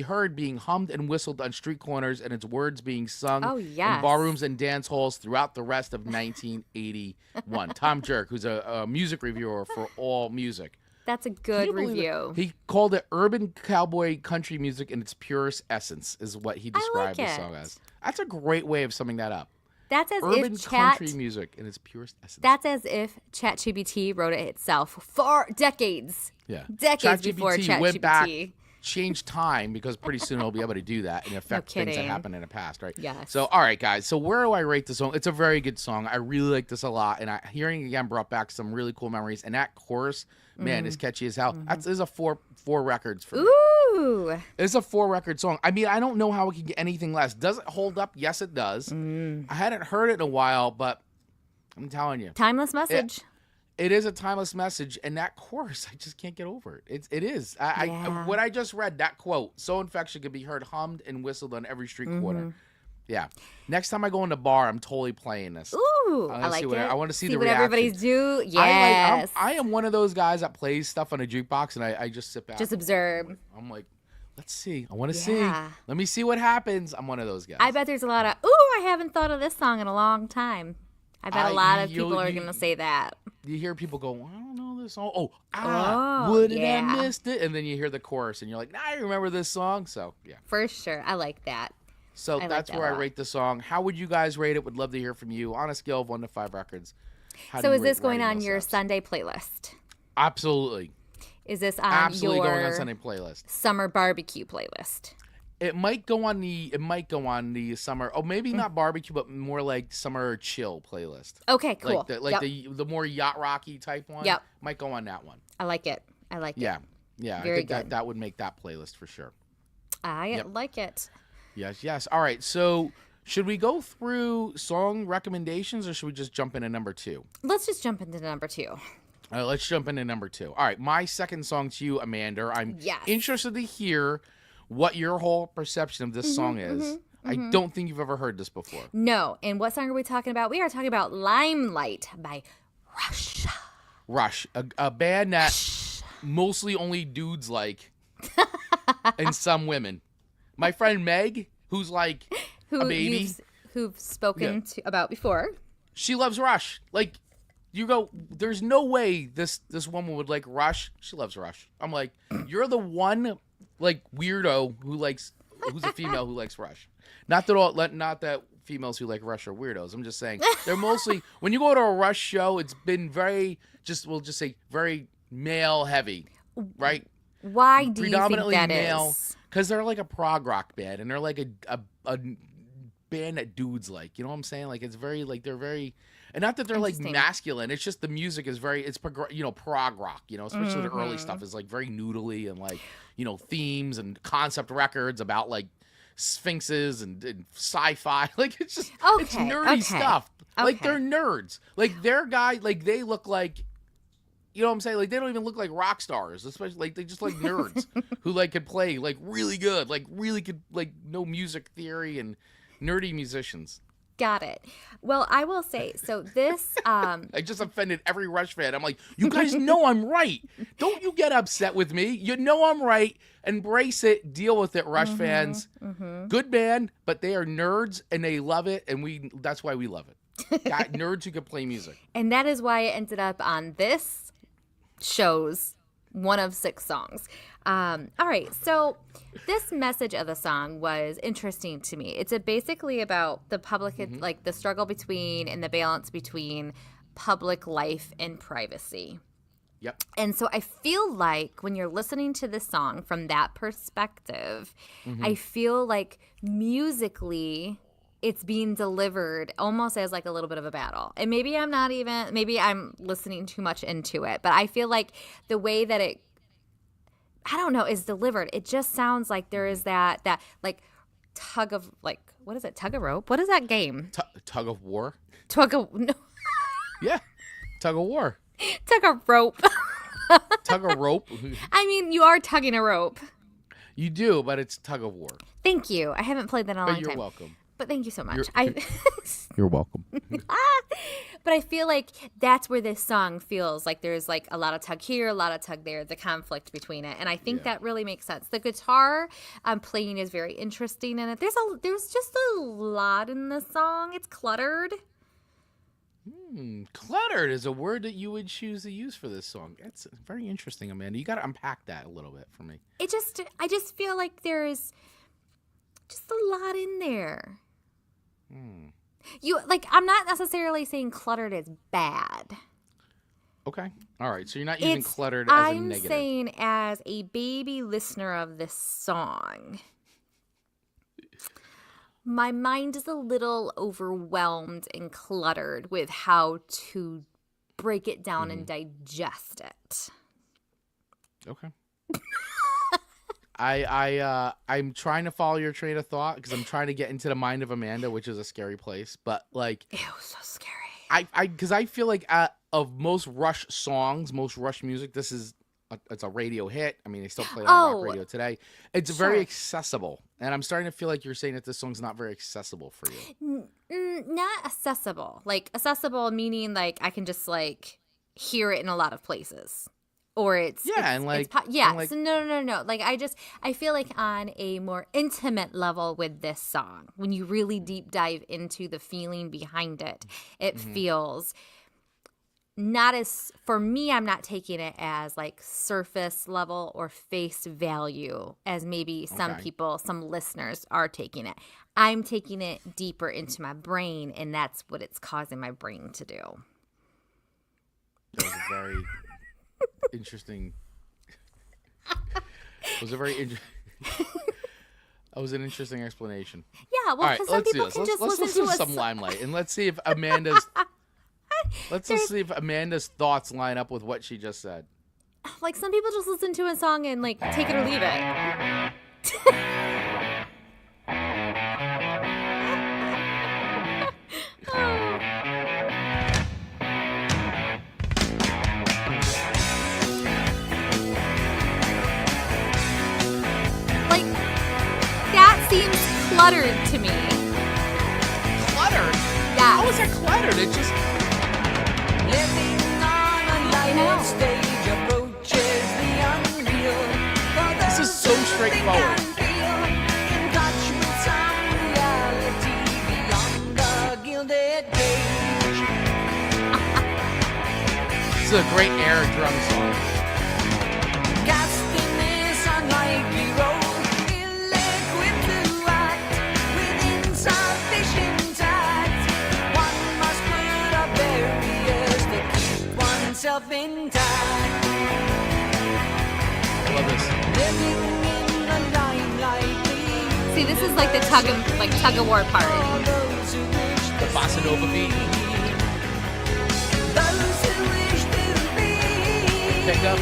heard being hummed and whistled on street corners, and its words being sung in barrooms and dance halls throughout the rest of 1981. Tom Jerk, who's a music reviewer for All Music. That's a good review. He called it urban cowboy country music in its purest essence, is what he described the song as. That's a great way of summing that up. That's as urban if country music in its purest essence. That's as if ChatGPT wrote it itself for decades. Yeah. Decades before ChatGPT went back, changed time, because pretty soon it'll be able to do that and affect things that happened in the past, right? Yes. So, all right, guys. So where do I rate this song? It's a very good song. I really like this a lot, and hearing it again brought back some really cool memories. And that chorus, man, is catchy as hell. This is a four records for me. Ooh. It's a 4-record song. I mean, I don't know how it can get anything less. Does it hold up? Yes, it does. I hadn't heard it in a while, but I'm telling you. Timeless message. It is a timeless message, and that chorus, I just can't get over it. It is. What I just read, that quote, so infectious could be heard hummed and whistled on every street corner. Yeah. Next time I go in the bar, I'm totally playing this. Ooh, I like it. I want to see the what reaction. Everybody's do. Yes. I am one of those guys that plays stuff on a jukebox, and I just sit back. Just observe. I'm like, let's see. I want to see. Let me see what happens. I'm one of those guys. I bet there's a lot of, I haven't thought of this song in a long time. I bet a lot of people are going to say that. You hear people go, I don't know this song. Wouldn't have missed it. And then you hear the chorus, and you're like, I remember this song. So, yeah. For sure. I like that. So that's where I rate the song. How would you guys rate it? Would love to hear from you on a scale of 1 to 5 records. So is this going on your Sunday playlist? Absolutely. Is this on your going on Sunday playlist? Summer barbecue playlist? It might go on the summer. Oh, maybe not barbecue, but more like summer chill playlist. Okay, cool. Like the more yacht rocky type one. Yep. Might go on that one. I like it. Yeah. Very I think that would make that playlist for sure. I like it. Yes. All right. So should we go through song recommendations, or should we just jump into number 2? Let's just jump into number 2. All right, let's jump into number 2. All right, my second song to you, Amanda. I'm interested to hear what your whole perception of this song is. I don't think you've ever heard this before. No. And what song are we talking about? We are talking about Limelight by Rush. Rush, a band that mostly only dudes like. and some women. My friend Meg, who's like a baby. Who've spoken about before. She loves Rush. Like, you go, there's no way this woman would like Rush. She loves Rush. I'm like, you're the one like weirdo who's a female who likes Rush. Not that females who like Rush are weirdos. I'm just saying they're mostly, when you go to a Rush show, it's been very very male heavy, right? Why do you think that male, is? Because they're like a prog rock band, and they're like a band that dudes like. You know what I'm saying? Like, it's very like they're very, and not that they're like masculine. It's just the music is very, it's prog rock. You know, especially the early stuff is like very noodly and like, you know, themes and concept records about like sphinxes and sci-fi. Like, it's just it's nerdy stuff. Like, they're nerds. Like, their guy, like, they look like, you know what I'm saying? Like, they don't even look like rock stars, especially like they just like nerds who like could play like really good, like really could like know music theory and nerdy musicians. Got it. Well, I will say, so this I just offended every Rush fan. I'm like, you guys know I'm right. Don't you get upset with me. You know I'm right. Embrace it. Deal with it, Rush fans. Good band, but they are nerds and they love it, and that's why we love it. Got nerds who can play music. And that is why it ended up on this show's one of 6 songs. All right, so this message of the song was interesting to me. It's basically about the public, like the struggle between and the balance between public life and privacy. Yep. And so I feel like when you're listening to this song from that perspective, I feel like musically it's being delivered almost as like a little bit of a battle. And maybe I'm listening too much into it, but I feel like the way that it, I don't know, is delivered, it just sounds like there is that like tug of, like, what is it? Tug of rope? What is that game? Tug of war? No. Yeah. Tug of war. Tug of rope. Tug of rope? I mean, you are tugging a rope. You do, but it's tug of war. Thank you. I haven't played that in a long time. But you're welcome. But thank you so much. You're welcome. But I feel like that's where this song feels like there's like a lot of tug here, a lot of tug there, the conflict between it. And I think that really makes sense. The guitar playing is very interesting in it. There's just a lot in the song. It's cluttered. Cluttered is a word that you would choose to use for this song. That's very interesting, Amanda. You got to unpack that a little bit for me. I just feel like there's just a lot in there. I'm not necessarily saying cluttered is bad. Okay. All right. So you're not using cluttered as a negative. I'm saying as a baby listener of this song, my mind is a little overwhelmed and cluttered with how to break it down and digest it. Okay. I'm trying to follow your train of thought because I'm trying to get into the mind of Amanda, which is a scary place. But like, ew, so scary. Because I feel like of most Rush songs, most Rush music, it's a radio hit. I mean, they still play it on rock radio today. It's very accessible, and I'm starting to feel like you're saying that this song's not very accessible for you. Not accessible. Like accessible meaning like I can just like hear it in a lot of places. Or so no. Like I feel like on a more intimate level with this song, when you really deep dive into the feeling behind it, it feels not as, for me, I'm not taking it as like surface level or face value as maybe some people, some listeners are taking it. I'm taking it deeper into my brain, and that's what it's causing my brain to do. That was a very interesting. It was a very that was an interesting explanation. Yeah, well, because some people can just listen to some Limelight, and let's see if Amanda's see if Amanda's thoughts line up with what she just said. Like, some people just listen to a song and like take it or leave it. Seems cluttered to me. Cluttered? Yeah. How is that cluttered? It just living on a light stage approaches the unreal. This is so straightforward. This is a great air drum song. Intact. I love this. See, this is like the tug of war part. The bossa nova beat. Pick up.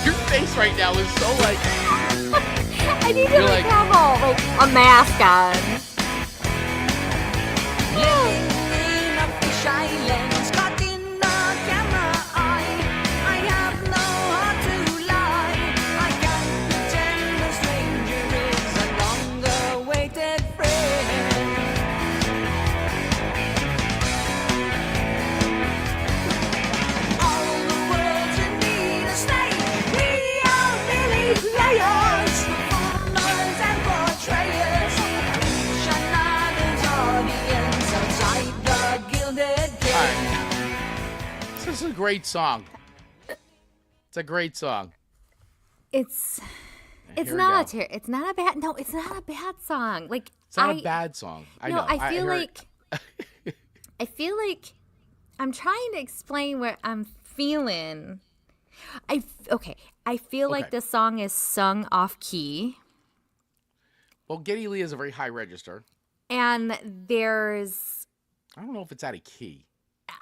Your face right now is so like. I need to have a mask on. This is a great song. It's a great song. It's not a bad song. Like It's not a bad song. I know. I feel like I'm trying to explain what I'm feeling. I feel like the song is sung off key. Well, Geddy Lee is a very high register. And I don't know if it's out of key.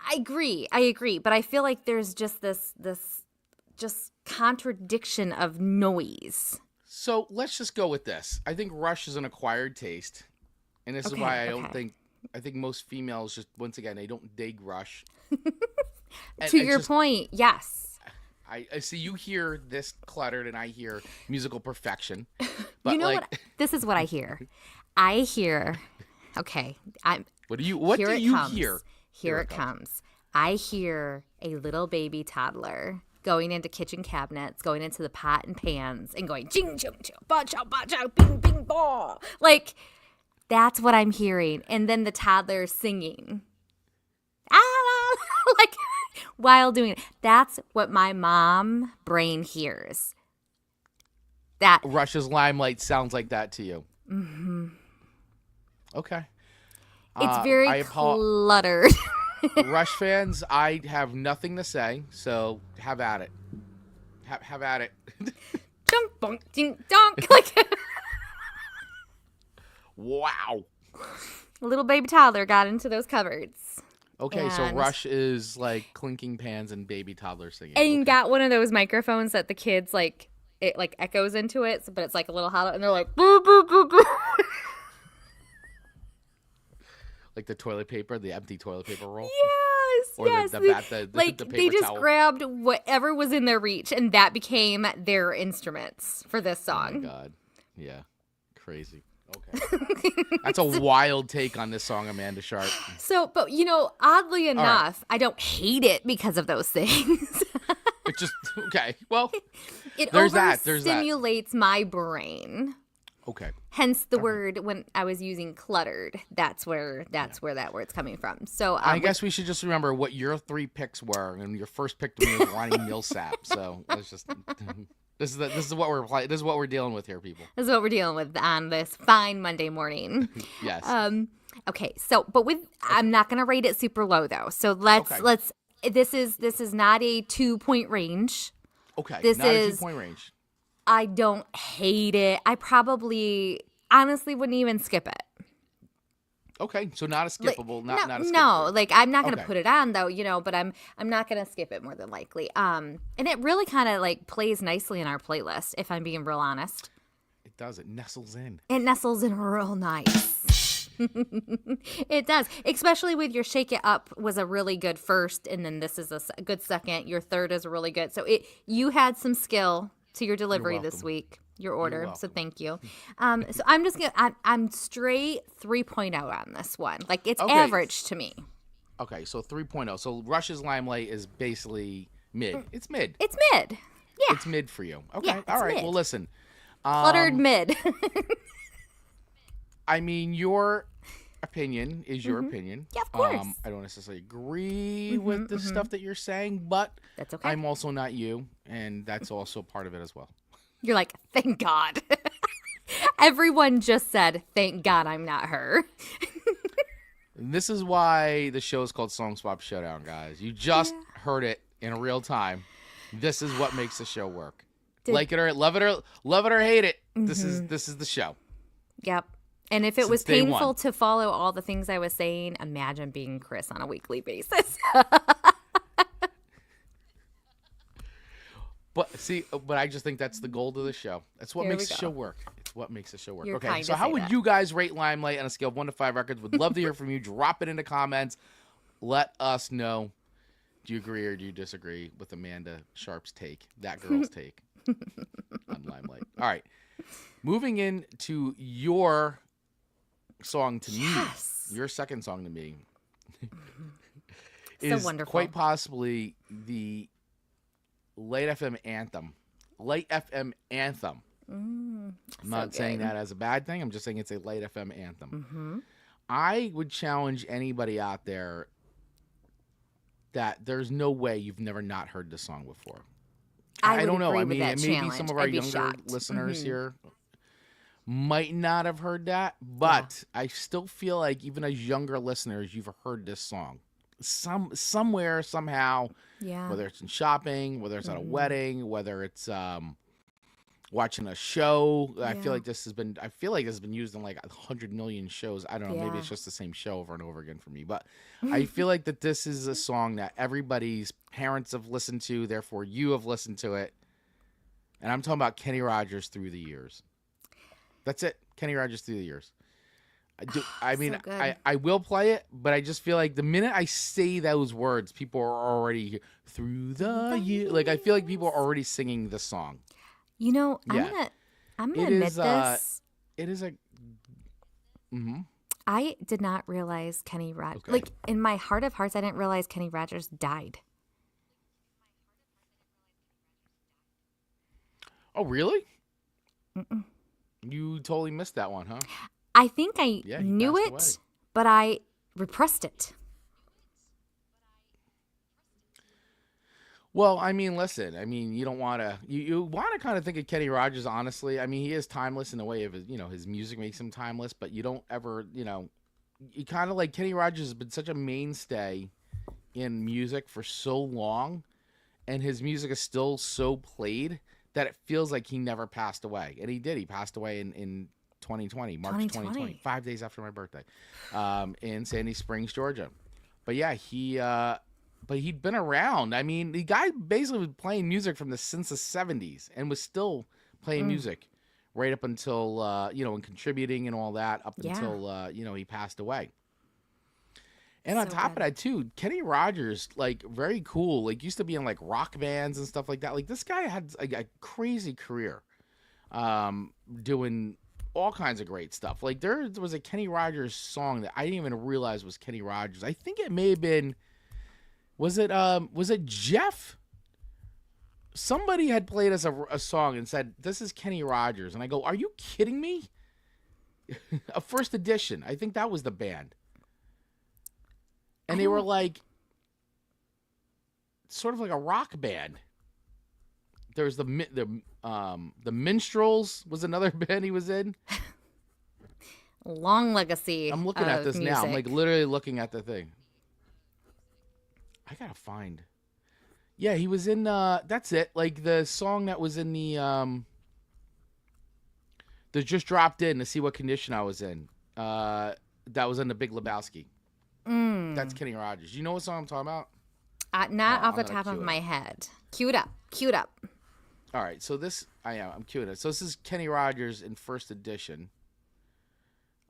I agree, but I feel like there's just this contradiction of noise. So let's just go with this. I think Rush is an acquired taste, and this is why I think most females just, once again, they don't dig Rush. To your point, yes. I see you hear this cluttered, and I hear musical perfection. But you know what? This is what I hear. I hear. Okay, What do you hear? Here it comes. I hear a little baby toddler going into kitchen cabinets, going into the pot and pans, and going ching ching ching, ba chow, bing bing ball. Like that's what I'm hearing, and then the toddler singing, like while doing it. That's what my mom brain hears. That Rush's Limelight sounds like that to you. Mm-hmm. Okay. It's very cluttered. Rush fans, I have nothing to say, so have at it. Have at it. Dunk, bonk, ding, donk. Like, wow. Little baby toddler got into those cupboards. Okay, so Rush is like clinking pans and baby toddler singing. And got one of those microphones that the kids like, it like echoes into it, but it's like a little hollow, and they're like, boo, boo, boo, boo. Like the toilet paper, the empty toilet paper roll? Yes, or yes. The like, the paper they just towel. grabbed whatever was in their reach, and that became their instruments for this song. Oh, my God. Yeah. Crazy. Okay. That's a wild take on this song, Amanda Sharp. So, but, oddly enough, I don't hate it because of those things. It just, okay. Well, it there's overstimulates my brain. Okay. Hence the word when I was using cluttered. That's where that word's coming from. So I guess we should just remember what your 3 picks were, and your first pick to me was Ronnie Milsap. So let's just this is what we're dealing with here, people. This is what we're dealing with on this fine Monday morning. Yes. Okay. So, I'm not gonna rate it super low though. So let's. This is not a 2-point range. Okay. This not is a 2-point range. I don't hate it. I probably honestly wouldn't even skip it. Okay, so not a skippable, not a skippable. No, like I'm not gonna put it on though, but I'm not gonna skip it more than likely. And it really kind of like plays nicely in our playlist, if I'm being real honest. It does. It nestles in. It nestles in real nice. It does, especially with your Shake It Up was a really good first, and then this is a good second. Your third is really good. So you had some skill to your delivery this week. your order, so thank you. So I'm just gonna I'm straight 3.0 on this one. Like it's average to me. Okay, so 3.0. So Rush's Limelight is basically mid. It's mid. It's mid. Yeah. It's mid for you. Okay. Yeah, all right. mid. Well, listen. Cluttered mid. I mean, your opinion is your opinion. Yeah, of course. I don't necessarily agree with the stuff that you're saying, but that's okay. I'm also not you, and that's also part of it as well. You're like, thank God. Everyone just said, thank God I'm not her. This is why the show is called Song Swap Showdown, guys. You just heard it in real time. This is what makes the show work. Like it or love it or hate it. This is the show. Yep. And if it was painful to follow all the things I was saying, imagine being Chris on a weekly basis. But I just think that's the goal of the show. That's what makes the show work. It's what makes the show work. You're okay, so how would you guys rate Limelight on a scale of 1 to 5 records? Would love to hear from you. Drop it in the comments. Let us know. Do you agree or do you disagree with Amanda Sharp's take, that girl's take on Limelight? All right. Moving into your song to me, your second song to me, is wonderful. Quite possibly the Light FM anthem. Light FM anthem. I'm not saying that as a bad thing. I'm just saying it's a Light FM anthem. I would challenge anybody out there that there's no way you've never not heard this song before. I don't know. I mean, maybe some of our younger listeners here might not have heard that, but I still feel like even as younger listeners, you've heard this song somewhere, somehow. Yeah. Whether it's in shopping, whether it's at a wedding, whether it's watching a show. I feel like this has been used in like 100 million shows. I don't know. Maybe it's just the same show over and over again for me. But I feel like that this is a song that everybody's parents have listened to. Therefore, you have listened to it. And I'm talking about Kenny Rogers Through the Years. That's it. Kenny Rogers Through the Years. I will play it, but I just feel like the minute I say those words, people are already through the year. Like I feel like people are already singing the song. You know, I'm gonna admit this. It is a. I did not realize Kenny Rogers. Like in my heart of hearts, I didn't realize Kenny Rogers died. Oh really? You totally missed that one, huh? I think I knew it, but I repressed it. Well, I mean, listen. I mean, you don't want to. You want to kind of think of Kenny Rogers, honestly. I mean, he is timeless in the way of his, his music makes him timeless. But you don't ever, you kind of like Kenny Rogers has been such a mainstay in music for so long, and his music is still so played that it feels like he never passed away. And he did. He passed away in 2020, March 2020, 5 days after my birthday, in Sandy Springs, Georgia. But yeah, he'd been around. I mean, the guy basically was playing music since the 70s and was still playing music right up until, and contributing and all that up until, he passed away. And on top of that, too, Kenny Rogers, like, very cool. Like, used to be in, like, rock bands and stuff like that. Like, this guy had a crazy career doing all kinds of great stuff. Like, there was a Kenny Rogers song that I didn't even realize was Kenny Rogers. I think it may have been... Was it Jeff? Somebody had played us a song and said, this is Kenny Rogers. And I go, are you kidding me? A First Edition. I think that was the band. And they were like, sort of like a rock band. There's the Minstrels was another band he was in. Long legacy. I'm looking at this music. now. I'm like literally looking at the thing. I gotta find. Yeah, he was in. That's it. Like the song that was in the that just dropped in to see what condition I was in. That was in the Big Lebowski. That's Kenny Rogers. You know what song I'm talking about? Not off the top of my head. Cue it up. All right, so I'm queuing it. So this is Kenny Rogers in First Edition.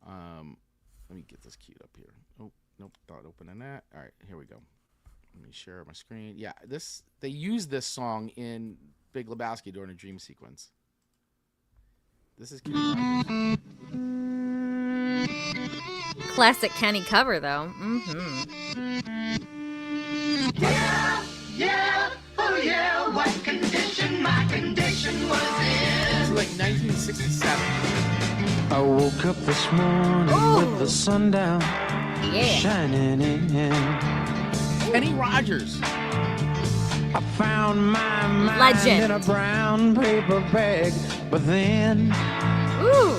Let me get this queued up here. Oh, nope, not opening that. All right, here we go. Let me share my screen. Yeah, they used this song in Big Lebowski during a dream sequence. This is Kenny Rogers. Classic Kenny cover, though. Yeah, yeah, oh yeah, what condition my condition was in. It's like 1967. I woke up this morning with the sun down, shining in. Kenny Rogers. I found my mind Legend. in a brown paper bag, but then Ooh.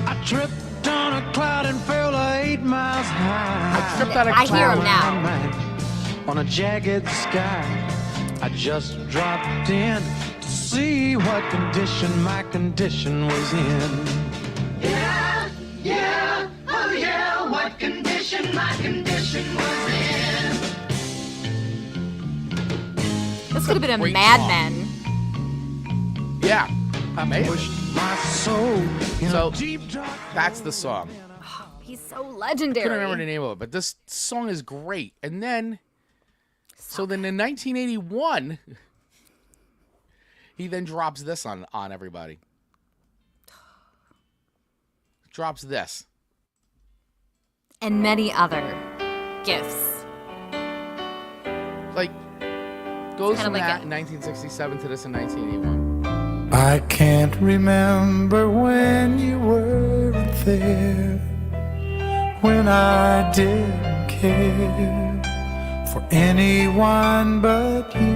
I tripped on a cloud and fell 8 miles high. I tripped on a I hear him cloud. now. On a jagged sky, I just dropped in to see what condition my condition was in. Yeah, yeah, oh yeah, what condition my condition was in. This could have been a great Mad song. Men. Yeah. Amazing. My soul in So, a deep dark that's the song. He's so legendary. I couldn't remember the name of it, but this song is great. And then, so then in 1981, he then drops this on everybody. Drops this. And many other gifts. Like, goes Kinda from like that a- in 1967 to this in 1981. I can't remember when you weren't there, when I didn't care for anyone but you.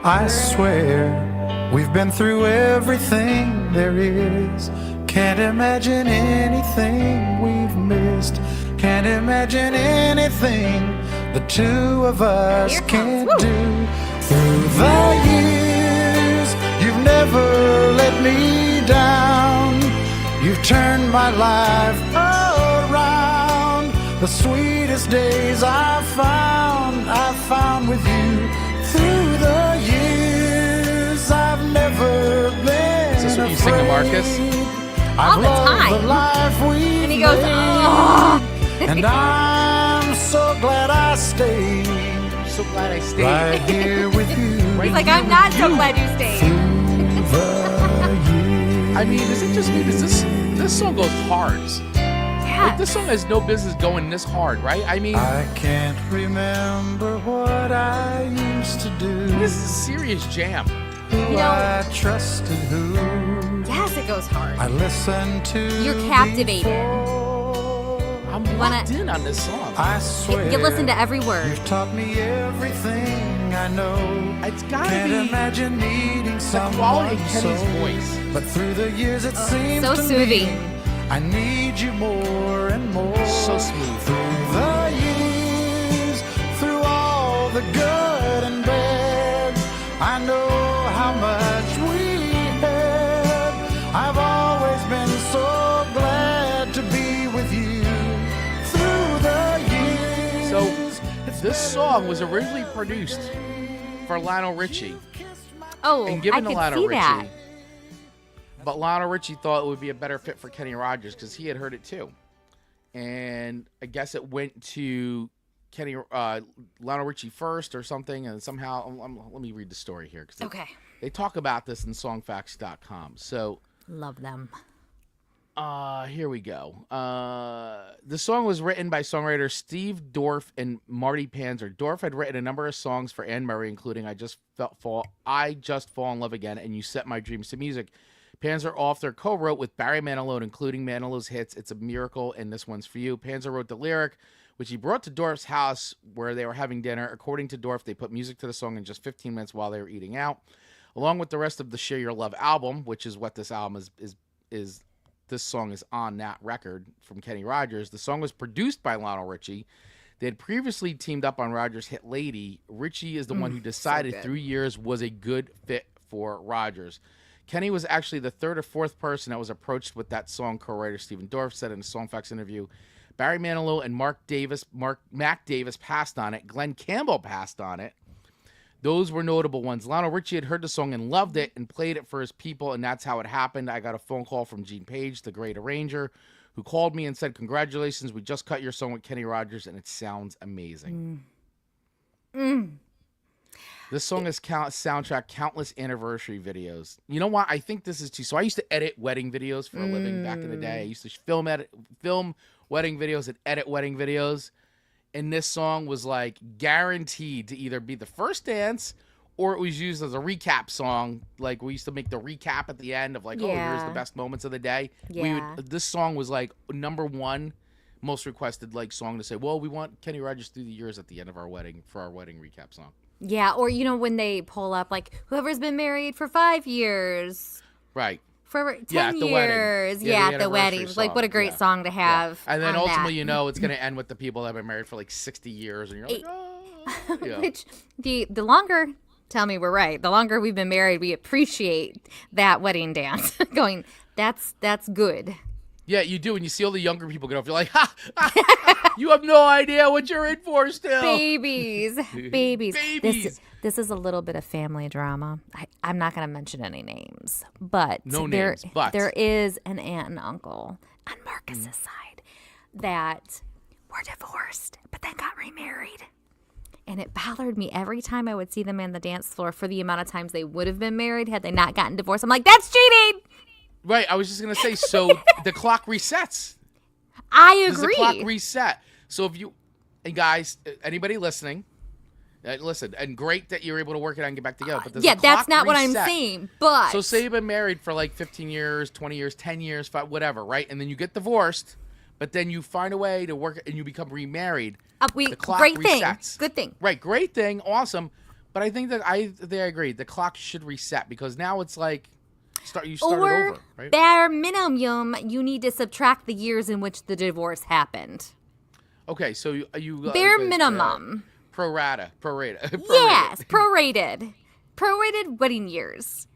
I swear we've been through everything there is. Can't imagine anything we've missed. Can't imagine anything the two of us Here comes. can't Woo. do. Through the years, you've never let me down. You've turned my life around. The sweetest days I've found with you. Through the years, I've never been Is this what you sing to Marcus? All the loved time. the life we And he goes, made. oh. And I'm so glad I stayed I'm so glad I stayed. right here with you. He's like, I'm not so glad you stayed. I mean, is it just me? Does this song goes hard? Yeah. Like, this song has no business going this hard, right? I mean, I can't remember what I used to do. this is a serious jam. Who You know- I trusted, who Yes, it goes hard. I listened to. You're captivated. before. I'm wanna- locked in on this song. I swear. You listen to every word. You've taught me everything I know. It's gotta Can't be imagine needing the someone quality of Kenny's so. voice. But through the years, it seems so to soothing. me I need you more and more. So smooth. Through the years, through all the good and bad, I know how much we had. I've always been so glad to be with you. Through the years. So, this song was originally produced for Lionel Richie Oh, and I given to could Lionel see Richie. that. But Lionel Richie thought it would be a better fit for Kenny Rogers because he had heard it too. And I guess it went to Lionel Richie first or something. And somehow, let me read the story here. Cause Okay. they talk about this in songfacts.com. So, Love them. here we go. The song was written by songwriters Steve Dorff and Marty Panzer. Dorff had written a number of songs for Anne Murray, including I Just Fall in Love Again and You Set My Dreams to Music. Panzer author co-wrote with Barry Manilow, including Manilow's hits It's a Miracle and This One's For You. Panzer wrote the lyric, which he brought to Dorff's house where they were having dinner. According to Dorff, they put music to the song in just 15 minutes while they were eating out. Along with the rest of the Share Your Love album, which is what this album is this song is on that record from Kenny Rogers. The song was produced by Lionel Richie. They had previously teamed up on Rogers' hit Lady. Richie is the one who decided good. 3 years was a good fit for Rogers. Kenny was actually the third or fourth person that was approached with that song, co-writer Stephen Dorff said in a Songfacts interview. Barry Manilow and Mac Davis passed on it. Glenn Campbell passed on it. Those were notable ones. Lionel Richie had heard the song and loved it and played it for his people, and that's how it happened. I got a phone call from Gene Page, the great arranger, who called me and said, "Congratulations, we just cut your song with Kenny Rogers, and it sounds amazing." This song has soundtrack countless anniversary videos. You know what? I think this is too. So I used to edit wedding videos for a living back in the day. I used to film wedding videos and edit wedding videos. And this song was like guaranteed to either be the first dance or it was used as a recap song. Like we used to make the recap at the end of like, oh, here's the best moments of the day. Yeah. This song was like #1 most requested like song to say, well, we want Kenny Rogers through the years at the end of our wedding for our wedding recap song. Yeah, or when they pull up like whoever's been married for 5 years. Right. For 10 at the years. wedding. Yeah, at the wedding. Song. Like, what a great song to have. And then on ultimately, that. it's going to end with the people that have been married for like 60 years. And you're like, oh. Yeah. Which, the longer, tell me we're right, the longer we've been married, we appreciate that wedding dance. Going, that's good. Yeah, you do. And you see all the younger people get off. You're like, ha, you have no idea what you're in for still. Babies. Babies. This is a little bit of family drama. I'm not going to mention any names, but there is an aunt and uncle on Marcus's side that were divorced, but then got remarried. And it bothered me every time I would see them on the dance floor for the amount of times they would have been married had they not gotten divorced. I'm like, that's cheating. Right. I was just going to say, so the clock resets. I agree. Does the clock reset? So if you, and guys, anybody listening, listen, and great that you're able to work it out and get back together. But that's not what I'm saying. But so say you've been married for like 15 years, 20 years, 10 years, 5, whatever, right? And then you get divorced, but then you find a way to work and you become remarried. The clock great resets. Thing. Good thing. Right, great thing, awesome. But I think that I agree. The clock should reset because now it's like you start it over, right? Bare minimum, you need to subtract the years in which the divorce happened. Okay, so you bare minimum. Prorated. Yes, prorated wedding years.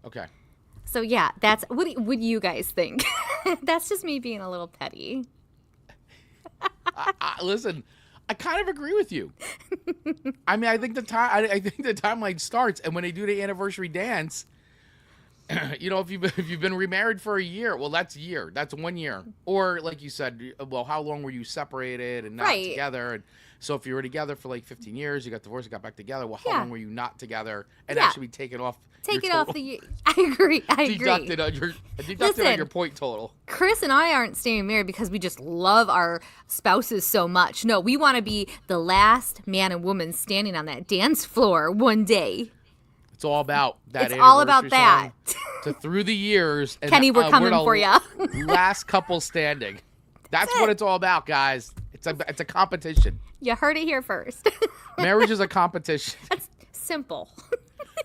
Okay. So yeah, that's what do you guys think? That's just me being a little petty. Listen, I kind of agree with you. I mean, I think the timeline starts, and when they do the anniversary dance, if you've been remarried for a year, well, that's 1 year. Or like you said, well, how long were you separated and not together? And so if you were together for like 15 years, you got divorced, you got back together. Well, how long were you not together? And that should be taken off. Take it off the. I agree. Deducted on your point total. Chris and I aren't staying married because we just love our spouses so much. No, we want to be the last man and woman standing on that dance floor one day. It's all about that. It's all about that. To through the years. And, Kenny, we're coming for you. Last couple standing. That's what it's all about, guys. It's a competition. You heard it here first. Marriage is a competition. That's simple.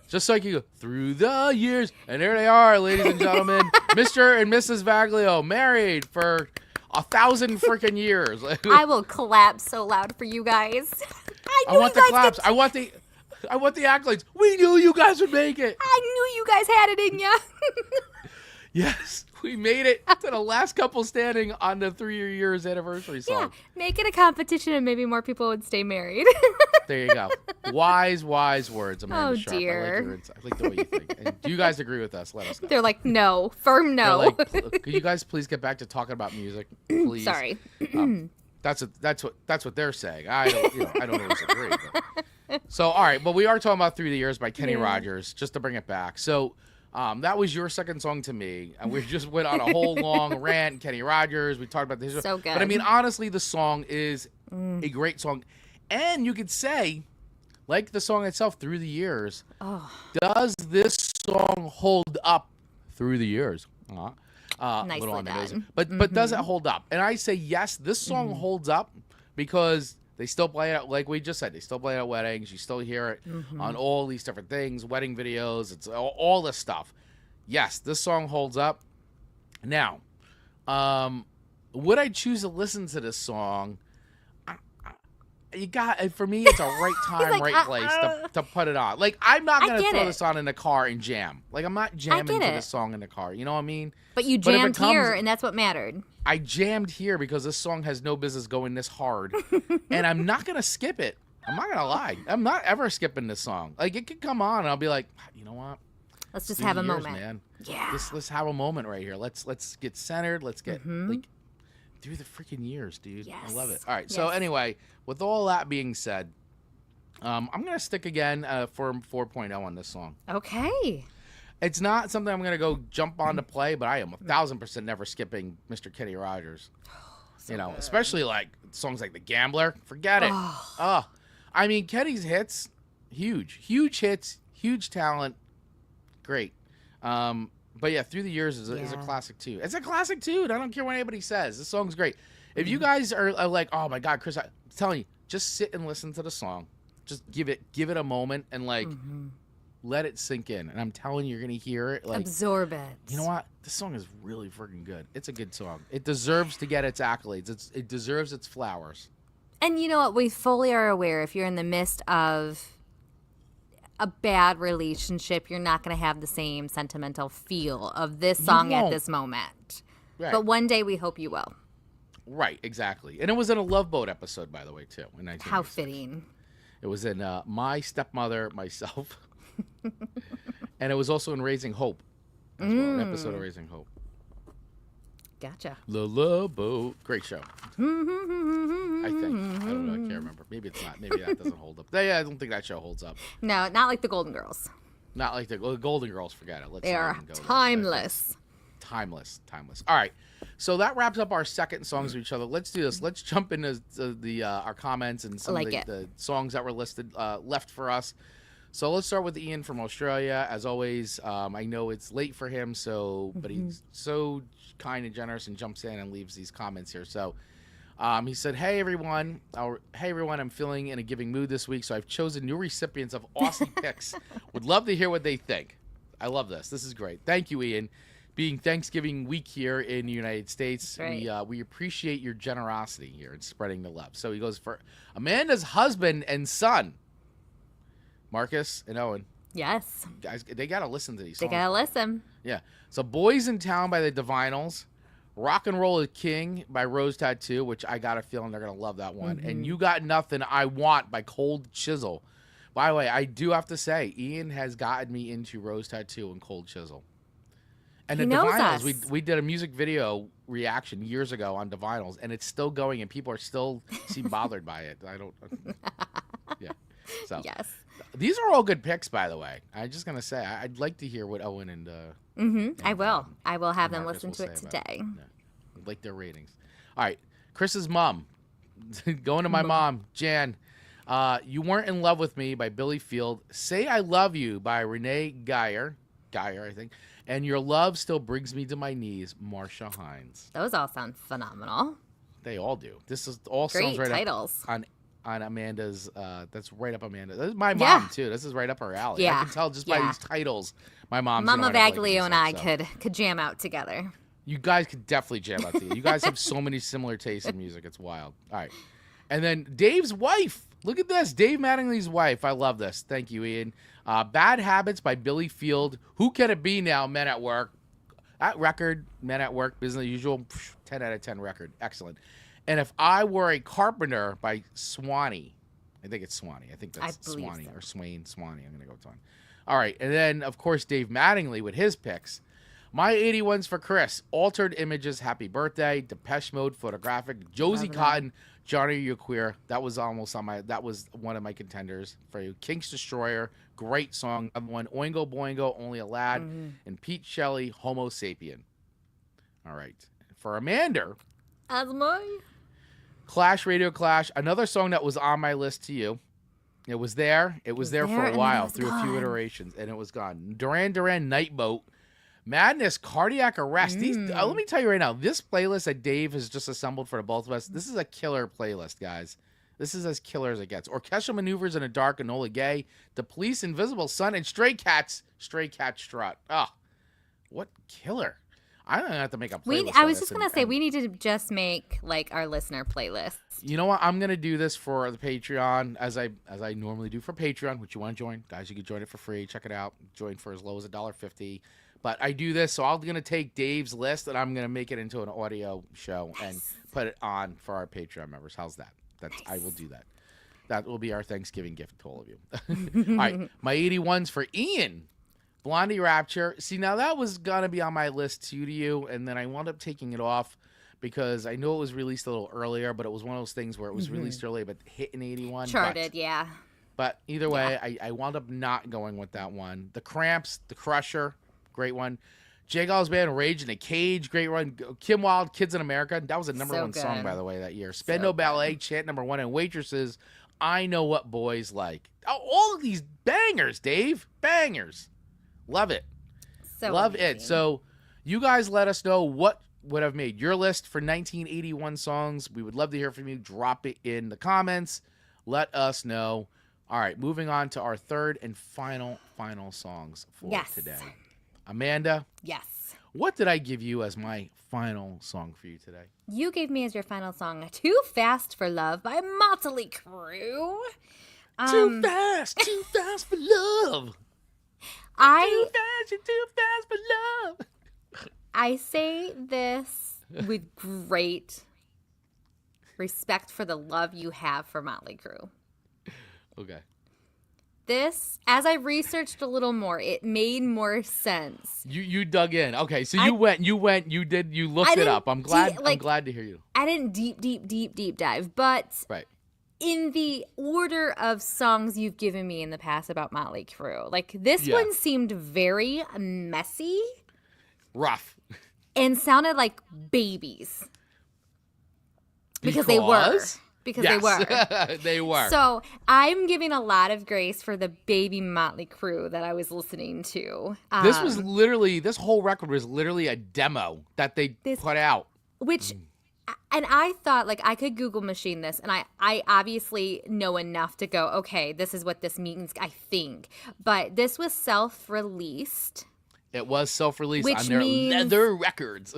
Just like you go through the years, and there they are, ladies and gentlemen, Mr. and Mrs. Vaglio, married for 1,000 freaking years. I will clap so loud for you guys. I want the claps. I want the accolades. We knew you guys would make it. I knew you guys had it in you. Yes, we made it to the last couple standing on the 3 years anniversary song. Yeah, make it a competition and maybe more people would stay married. There you go. Wise words, Amanda Sharp. Dear. I like the way you think. And do you guys agree with us? Let us know. They're like, no. Firm no. They're like, could you guys please get back to talking about music, please? Sorry. That's what they're saying. I don't always agree. But. So, all right. But we are talking about Through the Years by Kenny Rogers, just to bring it back. So, that was your second song to me. And we just went on a whole long rant. Kenny Rogers. We talked about this. So good. But I mean, honestly, the song is a great song. And you could say, like the song itself, Through the Years, does this song hold up through the years? Nicely done. But does it hold up? And I say yes, this song holds up because they still play it, like we just said, they still play it at weddings. You still hear it on all these different things, wedding videos, it's all this stuff. Yes, this song holds up. Now, would I choose to listen to this song? For me, it's a right time, right place to put it on. Like, I'm not going to throw this on in the car and jam. Like, I'm not jamming to this song in the car. You know what I mean? But you jammed here, and that's what mattered. I jammed here because this song has no business going this hard. And I'm not going to skip it. I'm not going to lie. I'm not ever skipping this song. Like, it could come on, and I'll be like, you know what? Let's just have a moment. Man. Yeah. Let's have a moment right here. Let's get centered. Let's get, like, through the freaking years, dude. Yes. I love it. All right. So anyway, with all that being said, I'm gonna stick again for 4.0 on this song. Okay. It's not something I'm gonna go jump on to play, but I am 1,000% never skipping Mr. Kenny Rogers. Especially like songs like The Gambler. Forget it. I mean, Kenny's hits, huge hits, huge talent, great. But yeah, Through the Years is a classic too. It's a classic too. I don't care what anybody says. This song's great. If you guys are like, oh my God, Chris, I'm telling you, just sit and listen to the song. Just give it a moment and like let it sink in. And I'm telling you, you're gonna hear it. Like, absorb it. You know what? This song is really freaking good. It's a good song. It deserves to get its accolades. It deserves its flowers. And you know what? We fully are aware if you're in the midst of a bad relationship, you're not going to have the same sentimental feel of this song at this moment. Right. But one day we hope you will. Right, exactly. And it was in a Love Boat episode, by the way, too. In 1986. How fitting. It was in My Stepmother, Myself. And it was also in Raising Hope. As well, an episode of Raising Hope. Gotcha. The Love Boat. Great show. I think. I don't know. I can't remember. Maybe it's not. Maybe that doesn't hold up. Yeah, I don't think that show holds up. No, not like the Golden Girls. Not like the Golden Girls. Forget it. They are timeless. Timeless. All right. So that wraps up our second songs of each other. Let's do this. Let's jump into our comments and some of the songs that were listed left for us. So let's start with Ian from Australia. As always, I know it's late for him, but he's so kind and generous and jumps in and leaves these comments here. So he said, hey everyone, I'm feeling in a giving mood this week, so I've chosen new recipients of Aussie picks. Would love to hear what they think. I love this. This is great. Thank you, Ian. Being Thanksgiving week here in the United States, we appreciate your generosity here in spreading the love. So he goes for Amanda's husband and son, Marcus and Owen. Yes. Guys, they got to listen to these songs. They got to listen. Yeah. So Boys in Town by the Divinals, Rock and Roll is King by Rose Tattoo, which I got a feeling they're going to love that one. And You Got Nothing I Want by Cold Chisel. By the way, I do have to say, Ian has gotten me into Rose Tattoo and Cold Chisel. And the Divinals, we did a music video reaction years ago on Divinals, and it's still going, and people are still seem bothered by it. I don't. Yeah. So yes. These are all good picks, by the way. I'm just gonna say I'd like to hear what Owen and I will have them listen to it today. Yeah. Like their ratings. All right, Chris's mom. Going to my mom, Jan. You Weren't in Love with Me by Billy Field. Say I Love You by Renee Geyer, I think. And Your Love Still Brings Me to My Knees, Marsha Hines. Those all sound phenomenal. They all do. This is all great sounds right titles. Up on Amanda's. That's right up Amanda. This is my mom too. This is right up her alley. Yeah. I can tell just by these titles. My mom's Mama Baglio and I could jam out together. You guys could definitely jam out together. You guys have so many similar tastes in music. It's wild. All right. And then Dave's wife. Look at this. Dave Mattingly's wife. I love this. Thank you, Ian. Bad Habits by Billy Field. Who Can It Be Now? Men at Work. That record, Men at Work, Business as Usual. 10 out of 10 record. Excellent. And If I Were a Carpenter by Swanee. I think it's Swanee. I think that's Swanee or Swain. Swanee. I'm going to go with one. All right. And then, of course, Dave Mattingly with his picks. My 81s for Chris. Altered Images, Happy Birthday. Depeche Mode, Photographic. Josie Cotton, Johnny You're Queer. That was that was one of my contenders for you. Kinks Destroyer, great song. Other one, Oingo Boingo, Only a Lad. And Pete Shelley, Homo Sapien. All right. For Amanda. Clash, Radio Clash, another song that was on my list to you. It was there. It was there for a while, through a few iterations, and it was gone. Duran Duran, Night Boat, Madness, Cardiac Arrest. These, let me tell you right now, this playlist that Dave has just assembled for the both of us, this is a killer playlist, guys. This is as killer as it gets. Orchestral Maneuvers in the Dark, Enola Gay, The Police, Invisible Sun, and Stray Cat Strut. Oh, what killer. I'm going to have to make a playlist. I was just going to say, we need to just make like our listener playlist. You know what? I'm going to do this for the Patreon as I normally do for Patreon, which you want to join. Guys, you can join it for free. Check it out. Join for as low as $1.50. But I do this, so I'm going to take Dave's list and I'm going to make it into an audio show and put it on for our Patreon members. How's that? I will do that. That will be our Thanksgiving gift to all of you. All right. My 81s for Ian. Blondie Rapture. See, now that was going to be on my list too to you, and then I wound up taking it off because I know it was released a little earlier, but it was one of those things where it was released early but hit in 81. Charted, yeah. But either way, I wound up not going with that one. The Cramps, The Crusher, great one. J. Gall's band, Rage in a Cage, great one. Kim Wilde, Kids in America, that was a number one song, by the way, that year. Spendo Ballet, chant number 1, and Waitresses, I Know What Boys Like. Oh, all of these bangers, Dave, bangers. Love it. So Love amazing. it. So you guys let us know what would have made your list for 1981 songs. We would love to hear from you. Drop it in the comments. Let us know. All right, moving on to our third and final songs for today. Amanda. Yes. What did I give you as my final song for you today? You gave me as your final song Too Fast for Love by Motley Crue. Too fast for love. You're too fast for love. I say this with great respect for the love you have for Motley Crue. Okay. This, as I researched a little more, it made more sense. You dug in. Okay, so you looked it up. I'm glad to hear you. I didn't deep dive, but right. In the order of songs you've given me in the past about Motley Crue, like this one seemed very messy. Rough. And sounded like babies. Because they were. Because yes. they were. They were. So I'm giving a lot of grace for the baby Motley Crue that I was listening to. This whole record was literally a demo that they put out. Which, and I thought, like, I could Google machine this, and I obviously know enough to go, okay, this is what this means, I think. But this was self-released. It was self-released on their Leather Records.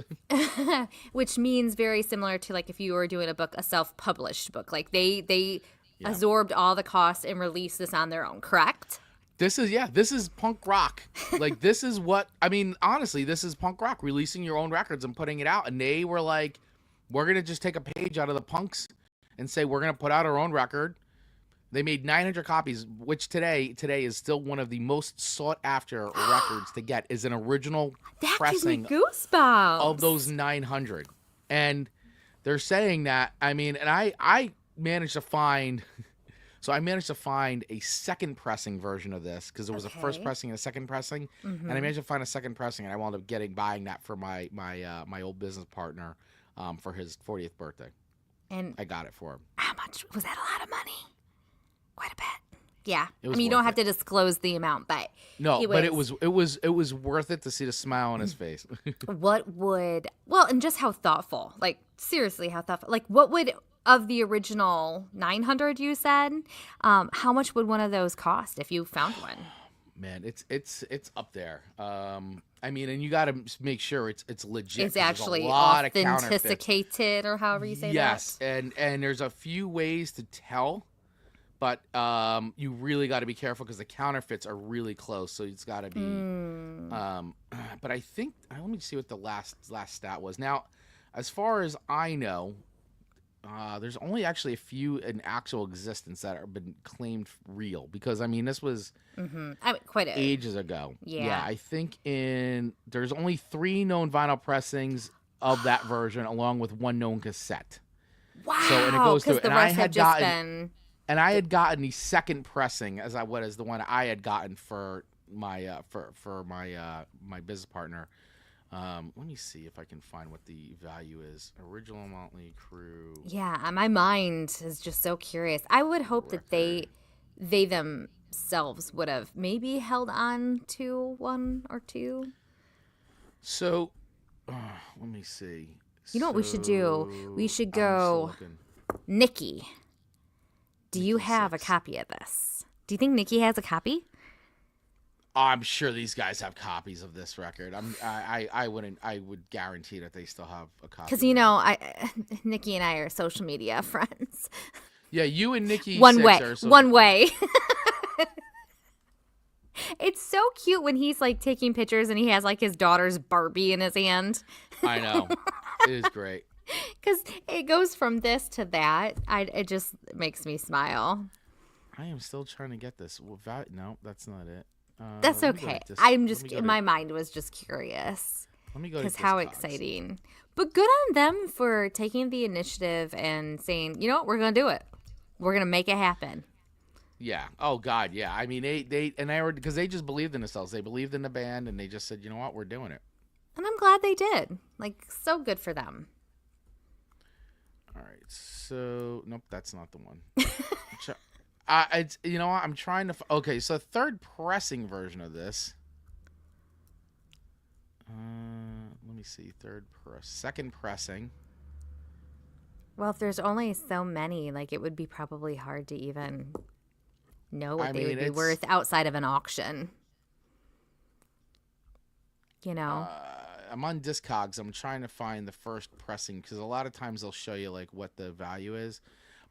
Which means very similar to, like, if you were doing a self-published book. Like, they absorbed all the costs and released this on their own, correct? This is punk rock. Like, this is honestly, this is punk rock, releasing your own records and putting it out. And they were like, we're going to just take a page out of the punks and say, we're going to put out our own record. They made 900 copies, which today is still one of the most sought after records to get, is an original pressing gives me goosebumps. Of those 900. And they're saying that, and I managed to find, a second pressing version of this, because it was a first pressing and a second pressing. And I managed to find a second pressing, and I wound up buying that for my old business partner for his 40th birthday. And I got it for him. How much? Was that a lot of money? Quite a bit. Yeah. You don't have to disclose the amount, but it was worth it to see the smile on his face. And just how thoughtful. Like, seriously, how thoughtful. Like, what would, of the original 900 you said, how much would one of those cost if you found one? Man, it's up there. And you got to make sure it's legit. It's actually authenticated, or however you say that. Yes, and there's a few ways to tell. But you really got to be careful because the counterfeits are really close. So it's got to be. But I think let me see what the last stat was. Now, as far as I know, there's only actually a few in actual existence that have been claimed real. Because this was quite ages ago. Yeah, I think there's only 3 known vinyl pressings of that version, along with 1 known cassette. Wow. So and it goes through. The rest had just been. And I had gotten the second pressing as the one I had gotten for my my business partner. Let me see if I can find what the value is. Original Motley Crue. Yeah, my mind is just so curious. I would hope that they themselves would have maybe held on to 1 or 2. So, let me see. You know what we should do? We should go, Nikki. Do you have a copy of this? Do you think Nikki has a copy? I'm sure these guys have copies of this record. I would guarantee that they still have a copy. Because Nikki and I are social media friends. Yeah, you and Nikki. One way. It's so cute when he's like taking pictures and he has like his daughter's Barbie in his hand. I know. It is great. Because it goes from this to that. It just makes me smile. I am still trying to get this. No, that's not it. That's okay. I'm just, my mind was just curious. Let me go to Discogs. Because how exciting. But good on them for taking the initiative and saying, you know what, we're going to do it. We're going to make it happen. Yeah. Oh God. Yeah. I mean, because they just believed in themselves. They believed in the band, and they just said, you know what, we're doing it. And I'm glad they did. Like, so good for them. All right. So nope, that's not the one. It's, you know what? I'm trying to. Okay. So third pressing version of this. Let me see. Second pressing. Well, if there's only so many, like, it would be probably hard to even know what they would be worth outside of an auction. You know? I'm on Discogs. I'm trying to find the first pressing because a lot of times they'll show you, like, what the value is.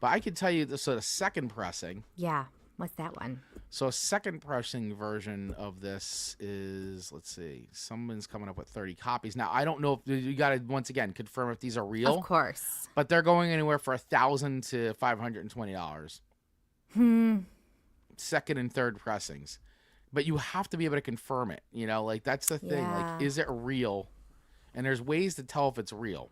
But I can tell you, so the second pressing. Yeah. What's that one? So a second pressing version of this is, let's see, someone's coming up with 30 copies. Now, I don't know if you got to, once again, confirm if these are real. Of course. But they're going anywhere for $1,000 to $520. Second and third pressings. But you have to be able to confirm it. You know, like, that's the thing. Yeah. Like, is it real? And there's ways to tell if it's real.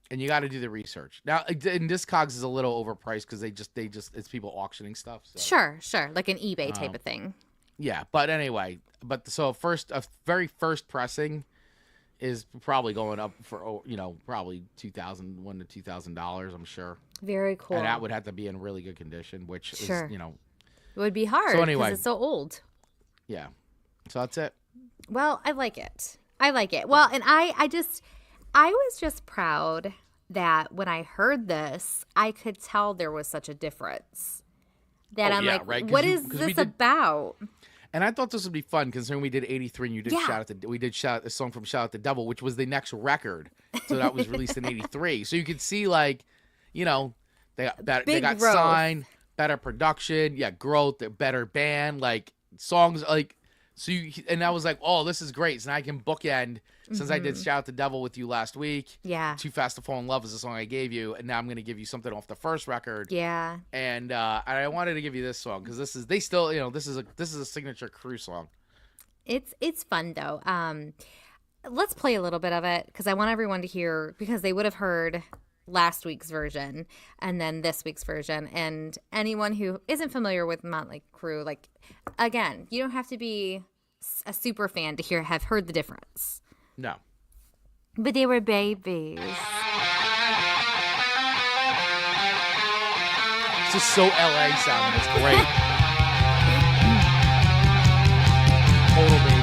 And you got to do the research. Now, in Discogs is a little overpriced because they just it's people auctioning stuff. So. Sure, like an eBay type of thing. Yeah, but anyway, so a very first pressing is probably going up for probably $1,000 to $2,000. I'm sure. Very cool. And that would have to be in really good condition, which is it would be hard. So anyway, because it's so old. Yeah, so that's it. Well, I like it. Well, and I was just proud that when I heard this, I could tell there was such a difference. That right? What is this about? And I thought this would be fun considering we did 83 and you did shout a song from Shout Out the Devil, which was the next record. So that was released in 83. So you could see, like, they got signed, better production, growth, a better band, like songs, like. So and I was like, oh, this is great. So now I can bookend, since I did Shout Out the Devil with you last week. Yeah. Too Fast to Fall in Love is the song I gave you. And now I'm going to give you something off the first record. Yeah. And I wanted to give you this song because this is a signature Crue song. It's fun, though. Let's play a little bit of it because I want everyone to hear, because they would have heard last week's version and then this week's version, and anyone who isn't familiar with Motley Crue, like, again, you don't have to be a super fan to have heard the difference. No, but they were babies. It's just so LA sounding. It's great. Total babies.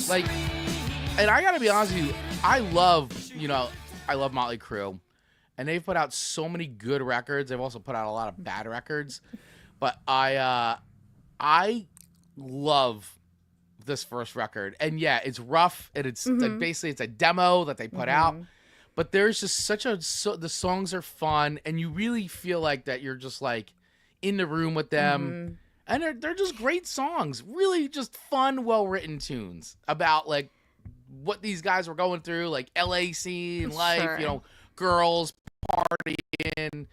Like, and I gotta be honest with you, I love Motley Crue, and they've put out so many good records. They've also put out a lot of bad records, but I love this first record. And yeah, it's rough, and it's basically it's a demo that they put out, But there's just the songs are fun, and you really feel like that you're just like in the room with them. And they're just great songs. Really just fun, well-written tunes about like what these guys were going through, like LA scene, life, you know, girls partying,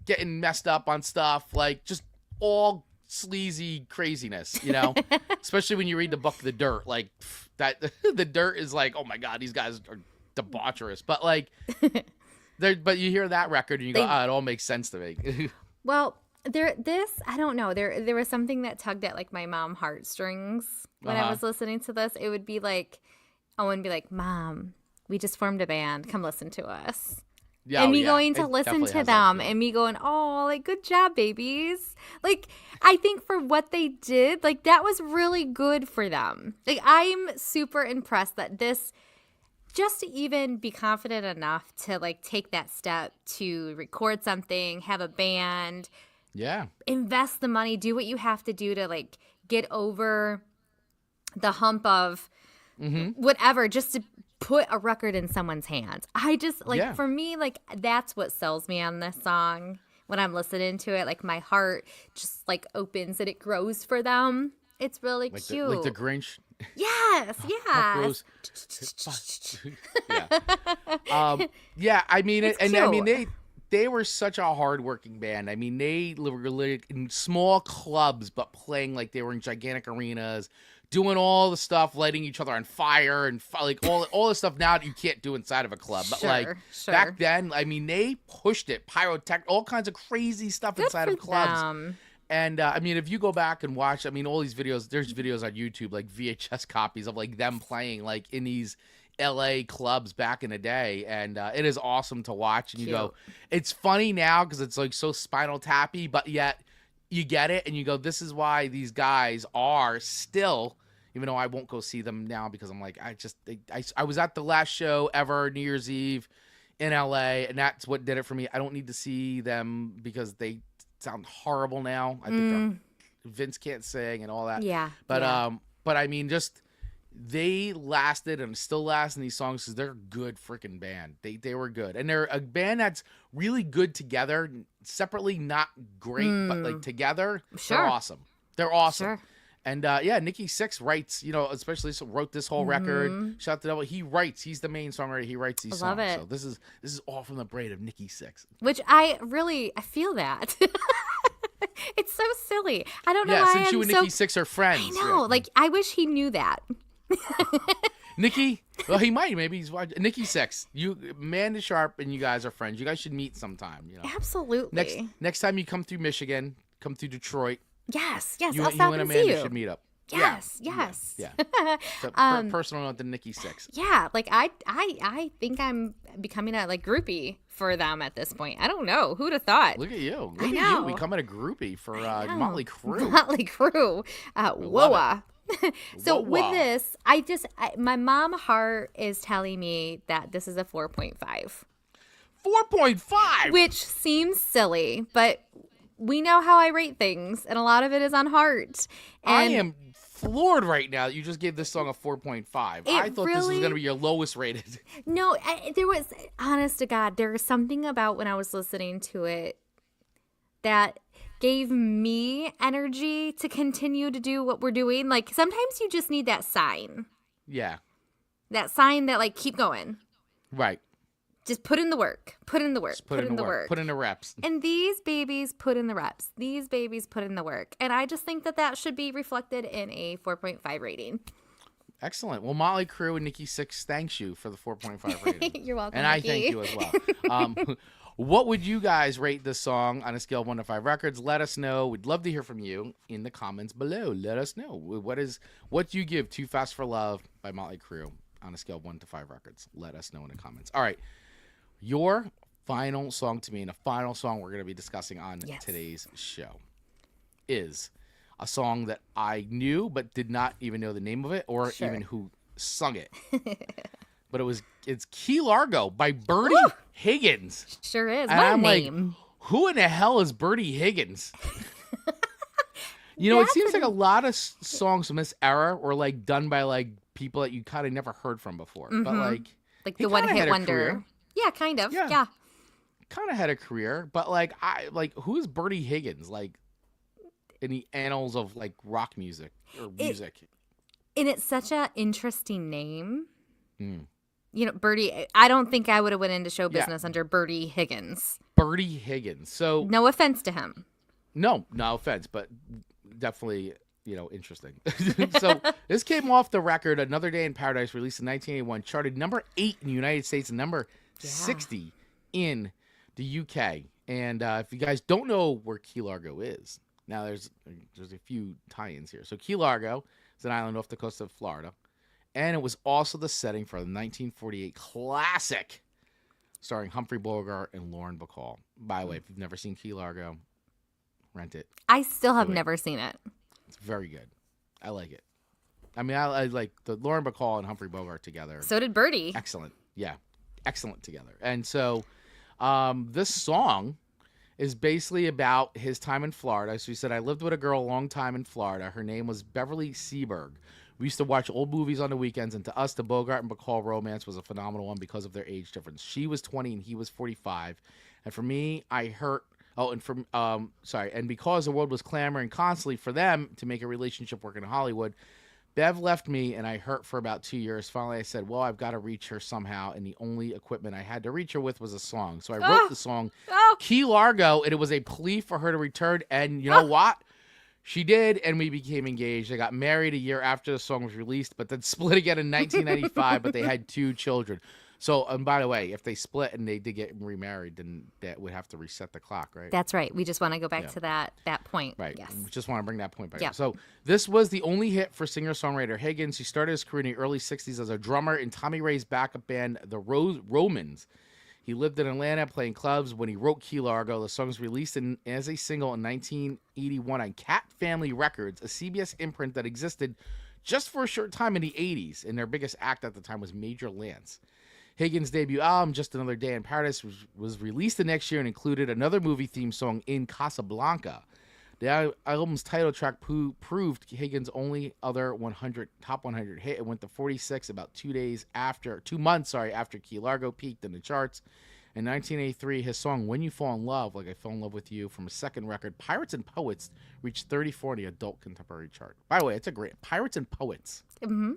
getting messed up on stuff, like just all sleazy craziness, you know? Especially when you read the book The Dirt, like that The Dirt is like, oh my God, these guys are debaucherous. But like but you hear that record and you go, it all makes sense to me. Well, I don't know. There was something that tugged at like my mom heartstrings when I was listening to this. It would be like, I would be like, Mom, we just formed a band. Come listen to us. Yeah, and me going to listen to them and me going, oh, like, good job, babies. Like, I think for what they did, like, that was really good for them. Like, I'm super impressed that just to even be confident enough to, like, take that step to record something, have a band. Yeah. Invest the money, do what you have to do to, like, get over the hump of whatever, just to put a record in someone's hands. I just, like, for me, like, that's what sells me on this song. When I'm listening to it, like, my heart just, like, opens and it grows for them. It's really like cute. Like the Grinch. Yes, yes. Yeah, I mean, it's and cute. I mean, they were such a hardworking band. I mean, they were in small clubs, but playing like they were in gigantic arenas, doing all the stuff, lighting each other on fire, and like all the stuff now that you can't do inside of a club. But back then, I mean, they pushed it, pyrotech, all kinds of crazy stuff inside of clubs. Them. And I mean, if you go back and watch, I mean, all these videos, there's videos on YouTube, like VHS copies of like them playing like in these LA clubs back in the day, and it is awesome to watch. And you go, it's funny now because it's like so Spinal Tappy, but yet you get it, and you go, this is why these guys are still. Even though I won't go see them now because I'm like, I was at the last show ever, New Year's Eve in LA, and that's what did it for me. I don't need to see them because they sound horrible now. I think Vince can't sing and all that. Yeah. But I mean, just they lasted and still last in these songs because they're a good freaking band. They were good, and they're a band that's really good together. Separately, not great, but like together, they're awesome. They're awesome. Sure. And Nikki Sixx writes, you know, especially wrote this whole record. Shout out to the devil. He writes. He's the main songwriter. He writes these songs. It. So this is all from the brain of Nikki Sixx. Which I feel that. It's so silly. I don't know why since you and Nikki Sixx are friends. I know. Right? Like, I wish he knew that. Nikki, well, he might. Maybe he's watching. Nikki Sixx, you, Amanda Sharp, and you guys are friends. You guys should meet sometime. You know, absolutely. Next time you come through Michigan, come through Detroit. Yes, you I'll stop and and Amanda see you. should meet up. Yes. Yeah. So, personal note to Nikki Sixx. Yeah, like I think I'm becoming a like groupie for them at this point. I don't know. Who'd have thought? Look at you. I Look know. at you becoming a groupie for Motley Crue. Motley Crue. Whoa. So with this, my mom heart is telling me that this is a 4.5. 4.5? Which seems silly, but we know how I rate things, and a lot of it is on heart. And I am floored right now that you just gave this song a 4.5. I thought this was going to be your lowest rated. No, there was, honest to God, there was something about when I was listening to it that gave me energy to continue to do what we're doing. Like, sometimes you just need that sign. Yeah. That sign that, like, keep going. Right. Just put in the work. Put in the work. Put in the work. Put in the reps. And these babies put in the reps. These babies put in the work. And I just think that should be reflected in a 4.5 rating. Excellent. Well, Motley Crue and Nikki Sixx thanks you for the 4.5 rating. You're welcome, and Nikki. I thank you as well. What would you guys rate this song on a scale of 1 to 5 records? Let us know. We'd love to hear from you in the comments below. Let us know. What do you give Too Fast for Love by Motley Crue on a scale of 1 to 5 records? Let us know in the comments. All right. Your final song to me, and the final song we're going to be discussing on today's show, is a song that I knew but did not even know the name of it or even who sung it. But it's Key Largo by Bertie Higgins. Sure is. And What I'm a name. like, who in the hell is Bertie Higgins? You know, it seems like a lot of songs from this era were like done by like people that you kind of never heard from before. But like the one hit wonder. Yeah, kind of. Yeah. Yeah. Kind of had a career, but like who's Bertie Higgins like in the annals of like rock music or music? And it's such a interesting name. You know, Bertie, I don't think I would have went into show business under Bertie Higgins. Bertie Higgins. So no offense to him. No offense, but definitely, interesting. So this came off the record Another Day in Paradise, released in 1981, charted number 8 in the United States and number 60 in the UK. And if you guys don't know where Key Largo is, now there's a few tie-ins here. So Key Largo is an island off the coast of Florida, and it was also the setting for the 1948 classic starring Humphrey Bogart and Lauren Bacall. By the way, if you've never seen Key Largo, rent it. I still have never seen it. It's very good. I like it. I mean, I like the Lauren Bacall and Humphrey Bogart together. So did Bertie. Excellent. Yeah. Excellent together. And so this song is basically about his time in Florida. So he said, I lived with a girl a long time in Florida. Her name was Beverly Seaberg. We used to watch old movies on the weekends, and to us, the Bogart and Bacall romance was a phenomenal one because of their age difference. She was 20 and he was 45. And for me, and because the world was clamoring constantly for them to make a relationship work in Hollywood, Bev left me, and I hurt for about 2 years. Finally, I said, well, I've got to reach her somehow, and the only equipment I had to reach her with was a song. So I wrote the song, Key Largo, and it was a plea for her to return, and you know what? She did, and we became engaged. They got married a year after the song was released, but then split again in 1995, but they had 2 children. So, and by the way, if they split and they did get remarried, then that would have to reset the clock, right? That's right. We just want to go back to that point. Right. Yes. We just want to bring that point back. Yeah. So this was the only hit for singer-songwriter Higgins. He started his career in the early 60s as a drummer in Tommy Ray's backup band, the Romans. He lived in Atlanta playing clubs when he wrote Key Largo. The song was released as a single in 1981 on Cat Family Records, a CBS imprint that existed just for a short time in the 80s, and their biggest act at the time was Major Lance. Higgins' debut album, Just Another Day in Paradise, was released the next year and included another movie theme song, In Casablanca. The album's title track proved Higgins' only other top 100 hit. It went to 46 about 2 months after Key Largo peaked in the charts. In 1983, his song When You Fall in Love, Like I Fell in Love with You, from a second record, Pirates and Poets, reached 34 in the adult contemporary chart. By the way, it's a great Pirates and Poets. Mm-hmm.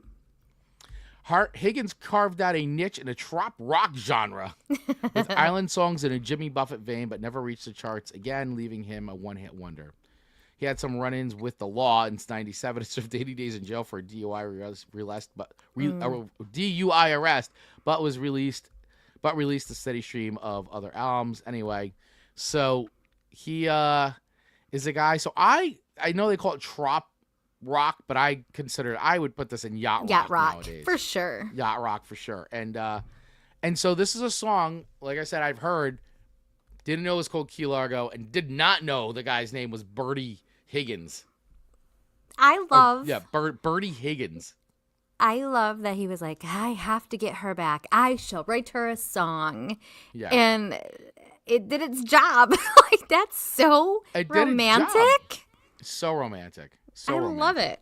Higgins carved out a niche in the trop rock genre with island songs in a Jimmy Buffett vein, but never reached the charts again, leaving him a one-hit wonder. He had some run-ins with the law in 1997 and served 80 days in jail for a DUI arrest, but released a steady stream of other albums. Anyway, so he is a guy. So I know they call it trop rock, but I would put this in yacht rock nowadays. For sure. Yacht rock for sure. And so this is a song, like I said, I've heard, didn't know it was called Key Largo, and did not know the guy's name was Bertie Higgins. Bertie Higgins. I love that he was like, I have to get her back. I shall write her a song. Yeah. And it did its job. Like, that's so romantic. So romantic. I love it.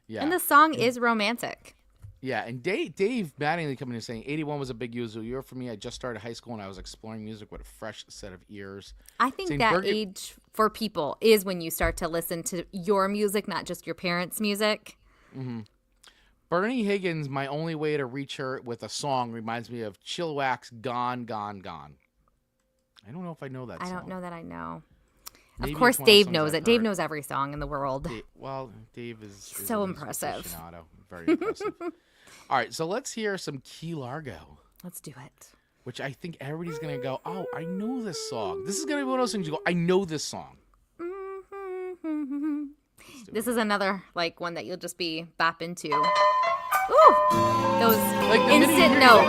Yeah. And the song is romantic. Yeah, and Dave Mattingly coming in saying 81 was a big musical year for me. I just started high school and I was exploring music with a fresh set of ears. I think that age for people is when you start to listen to your music, not just your parents' music. Mm-hmm. Bernie Higgins, My Only Way to Reach Her with a Song, reminds me of Chilliwack's Gone, Gone, Gone. I don't know if I know that song. I don't know that I know. Maybe of course, Dave knows it. Dave knows every song in the world. Dave is so impressive. Very impressive. All right, so let's hear some Key Largo. Let's do it. Which I think everybody's going to go, oh, I know this song. This is going to be one of those things you go, I know this song. This is another one that you'll just be bopping to. Ooh, those instant notes.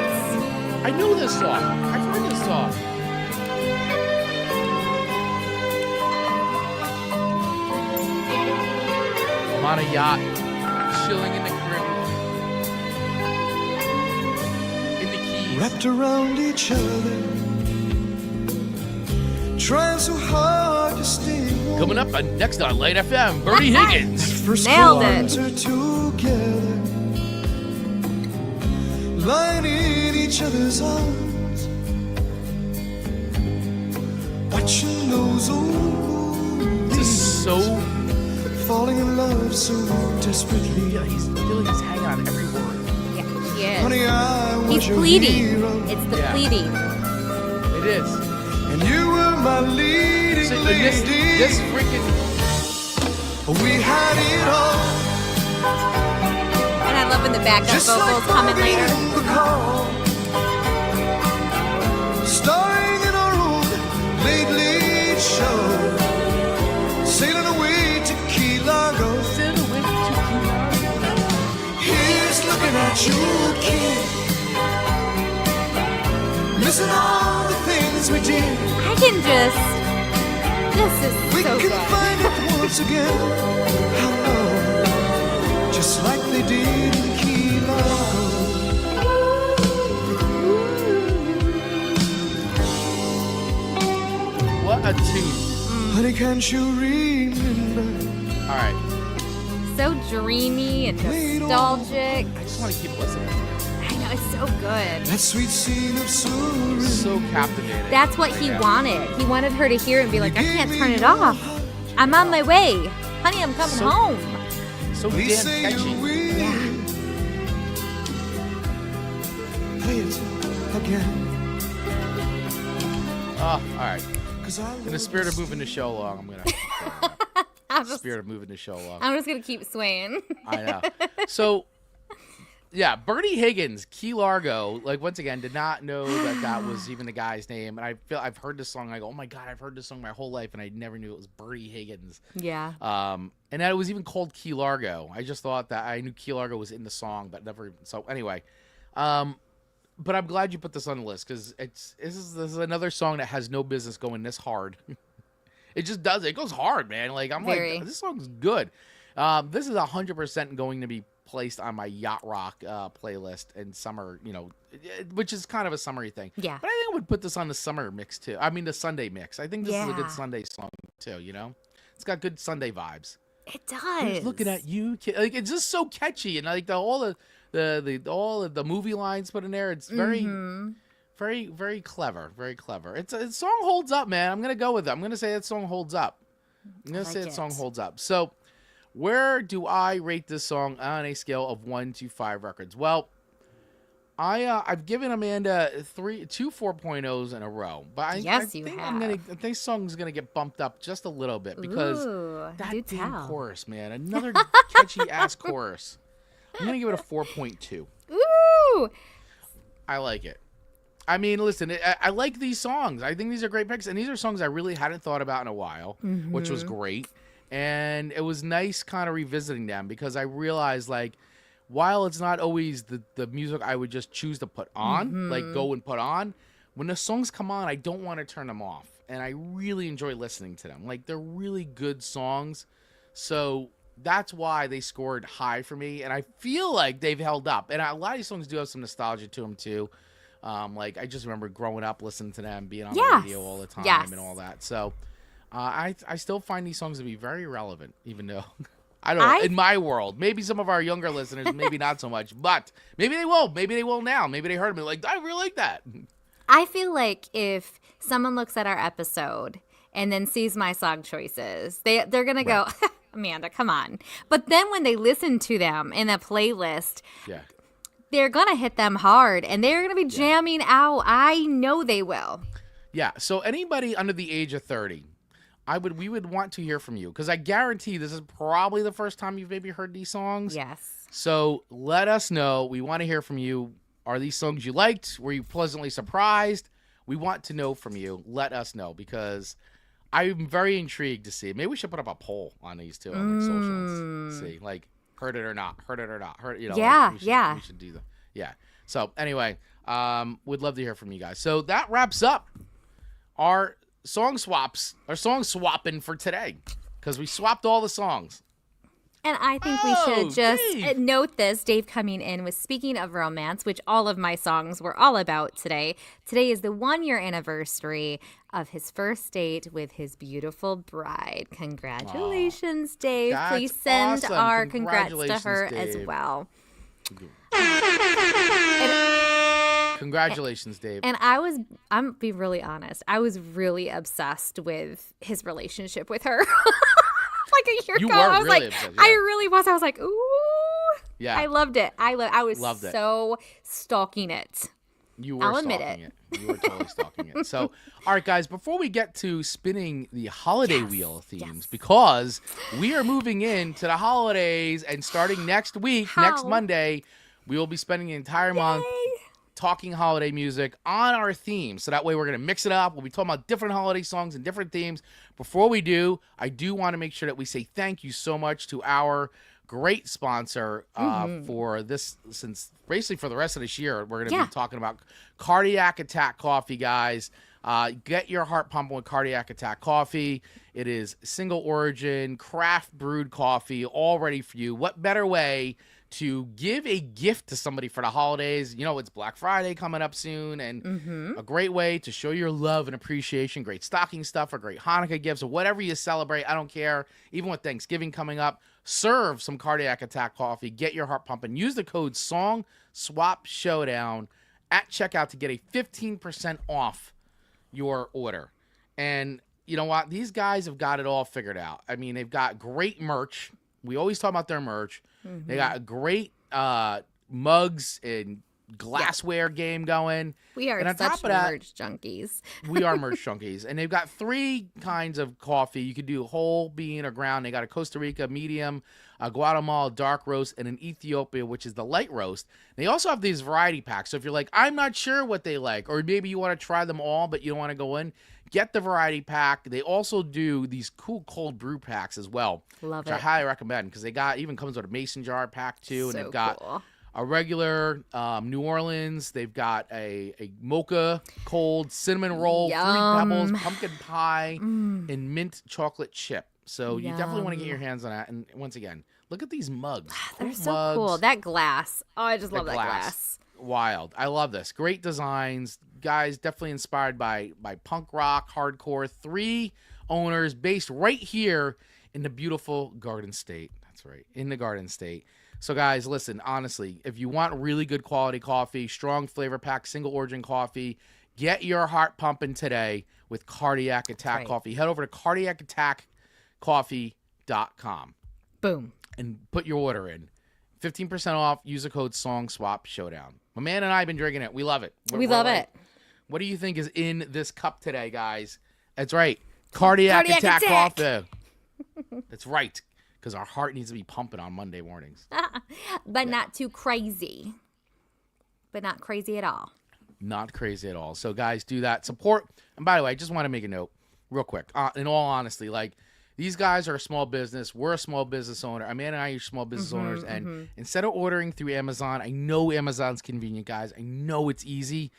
I know this song. I've heard this song. I'm on a yacht, chilling in the Caribbean, in the Keys. Wrapped around each other, trying so hard to stay warm. Coming up next on Light FM, Bertie Higgins. Nailed it. Together, lying in each other's arms, watching those old This is so. falling in love so desperately. I feel like he's hanging on every word. Yeah, he is. Honey, I was He's your pleading. hero, It's the Yeah. pleading. It is. and you were my leading So, lady. this freaking. We had it all, And I love when the backup just like vocals come in later. in the call. Starring in our own late show, sailing away to Key Largo. Here's looking at you, kid, missing all the things we did. I can just. This is We so can good. find it once again. How long? Just like they did in Key Largo. What a tune. Honey, can't you remember? All right. So dreamy and nostalgic. I just want to keep listening. I know, it's so good. That sweet scene of Surrey. So captivating. That's what he wanted. He wanted her to hear it and be like, I can't turn it off. I'm on my way. Honey, I'm coming So- home. So We damn say catchy. you will. Yeah. Play it again. Oh, all right. 'Cause I In the love spirit of this. moving the show along, I'm gonna. I'm just, Spirit of moving the show along. I'm just going to keep swaying. I know. So, yeah, Bertie Higgins, Key Largo. Like once again, did not know that was even the guy's name, and I feel I've heard this song. I go, oh my god, I've heard this song my whole life, and I never knew it was Bertie Higgins. Yeah. And that it was even called Key Largo. I just thought that I knew Key Largo was in the song, but never. So anyway, but I'm glad you put this on the list because this is another song that has no business going this hard. It just does. It goes hard, man. Like I'm Very. like, this song's good. This is 100% going to be placed on my yacht rock playlist in summer. Which is kind of a summery thing. Yeah. But I think I would put this on the summer mix too. I mean the Sunday mix. I think this is a Yeah. good Sunday song too. It's got good Sunday vibes. It does. Looking at you, like it's just so catchy, and like all of the movie lines put in there. It's very, very, very clever. Very clever. It's song holds up, man. I'm gonna go with it. I'm gonna say that song holds up. I'm gonna say that song holds up. So, where do I rate this song on a scale of 1 to 5 records? Well, I've given Amanda 2 4.0s in a row, but I think this song's gonna get bumped up just a little bit because Ooh, that do damn tell. chorus, man, another catchy ass chorus. I'm gonna give it a 4.2. Ooh. I like it. I mean, listen, I like these songs. I think these are great picks, and these are songs I really hadn't thought about in a while, which was great. And it was nice kind of revisiting them because I realized, like, while it's not always the music I would just choose to put on, like go and put on, when the songs come on, I don't want to turn them off. And I really enjoy listening to them. Like, they're really good songs. So that's why they scored high for me. And I feel like they've held up. And a lot of these songs do have some nostalgia to them, too. Like, I just remember growing up listening to them, being on the radio all the time and all that. So I still find these songs to be very relevant, even though... I don't know, in my world. Maybe some of our younger listeners, maybe not so much, but maybe they will. Maybe they will now. Maybe they heard me like, I really like that. I feel like if someone looks at our episode and then sees my song choices, they're going to go, Amanda, come on. But then when they listen to them in a playlist, they're going to hit them hard and they're going to be jamming out. I know they will. Yeah. So anybody under the age of 30, we would want to hear from you because I guarantee this is probably the first time you've maybe heard these songs. Yes. So let us know. We want to hear from you. Are these songs you liked? Were you pleasantly surprised? We want to know from you. Let us know because I'm very intrigued to see. Maybe we should put up a poll on these two on like socials. See, like heard it or not, heard it or not, heard. Yeah, we should do that. Yeah. So anyway, we'd love to hear from you guys. So that wraps up our song swapping for today because we swapped all the songs. And I think we should just note this. Dave coming in with Speaking of Romance, which all of my songs were all about today. Today is the 1-year anniversary of his first date with his beautiful bride. Congratulations, Dave. That's Please send awesome. our congrats to her Congratulations, as Dave. well. Congratulations, Dave. And I'm be really honest, I was really obsessed with his relationship with her. Like a year You ago, were I was really like, obsessed, I yeah. really was. I was like, ooh. Yeah. I loved it. I was Loved it. so stalking it. You were I'll admit stalking it. You were totally stalking it. So, all right, guys, before we get to spinning the holiday wheel of themes, because we are moving into the holidays and starting next week, next Monday, we will be spending the entire month talking holiday music on our theme. So that way we're going to mix it up. We'll be talking about different holiday songs and different themes. Before we do, I do want to make sure that we say thank you so much to our great sponsor for this, since basically for the rest of this year, we're going to be talking about Cardiac Attack Coffee, guys. Get your heart pumping with Cardiac Attack Coffee. It is single origin, craft brewed coffee, all ready for you. What better way to give a gift to somebody for the holidays? You know, it's Black Friday coming up soon, and a great way to show your love and appreciation. Great stocking stuff or great Hanukkah gifts or whatever you celebrate. I don't care. Even with Thanksgiving coming up, serve some Cardiac Attack Coffee. Get your heart pumping. Use the code Song Swap Showdown at checkout to get a 15% off your order. And you know what? These guys have got it all figured out. I mean, they've got great merch. We always talk about their merch. They got great mugs and glassware game going. We are and on such top of that, merch junkies. we are merch junkies. And they've got 3 kinds of coffee. You could do whole bean or ground. They got a Costa Rica medium, a Guatemala dark roast, and an Ethiopia, which is the light roast. They also have these variety packs. So if you're like, I'm not sure what they like, or maybe you want to try them all, but you don't want to go in, get the variety pack. They also do these cool cold brew packs as well. Love which it. I highly recommend, because they got, even comes with a mason jar pack too. And So they've got cool. a regular New Orleans. They've got a mocha cold cinnamon roll, Fruit Pebbles, pumpkin pie, and mint chocolate chip. So you definitely want to get your hands on that. And once again, look at these mugs. They're Cool so mugs. cool. That glass. Oh, I just The love that glass. Wild. I love this. Great designs. Guys, definitely inspired by punk rock, hardcore. 3 owners based right here in the beautiful Garden State. That's right, in the Garden State. So, guys, listen, honestly, if you want really good quality coffee, strong flavor pack, single origin coffee, get your heart pumping today with Cardiac Attack Coffee. Head over to cardiacattackcoffee.com. Boom. And put your order in. 15% off. Use the code Song Swap Showdown. My man and I have been drinking it. We love it. We love it. What do you think is in this cup today, guys? That's right. Cardiac Attack Coffee. That's right. Because our heart needs to be pumping on Monday mornings. But not too crazy. But not crazy at all. Not crazy at all. So, guys, do that. Support. And by the way, I just want to make a note real quick. In all honesty, like, these guys are a small business. We're a small business owner. Amanda and I are small business owners. And instead of ordering through Amazon, I know Amazon's convenient, guys. I know it's easy.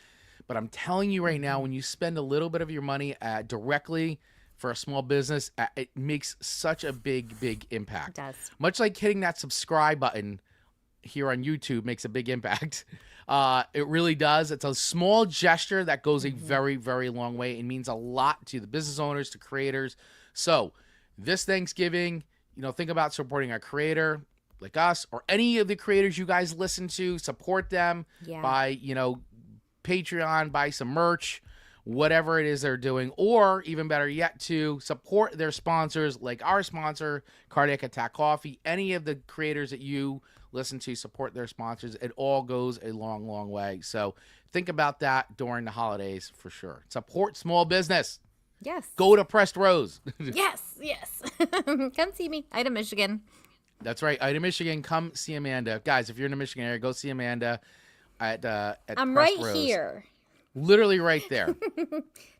But I'm telling you right now, when you spend a little bit of your money directly for a small business, it makes such a big impact. It does. Much like hitting that subscribe button here on YouTube makes a big impact. It really does. It's a small gesture that goes a very long way. It means a lot to the business owners, to creators. So this Thanksgiving, think about supporting a creator like us, or any of the creators you guys listen to. Support them by, Patreon, buy some merch, whatever it is they're doing, or even better yet, to support their sponsors, like our sponsor, Cardiac Attack Coffee. Any of the creators that you listen to, support their sponsors. It all goes a long way. So think about that during the holidays for sure. Support small business. Yes. Go to Pressed Rose. Yes. Come see me. Ida, Michigan. That's right. Ida, Michigan. Come see Amanda. Guys, if you're in the Michigan area, go see Amanda at I'm Pressed right Rose. Here. Literally right there.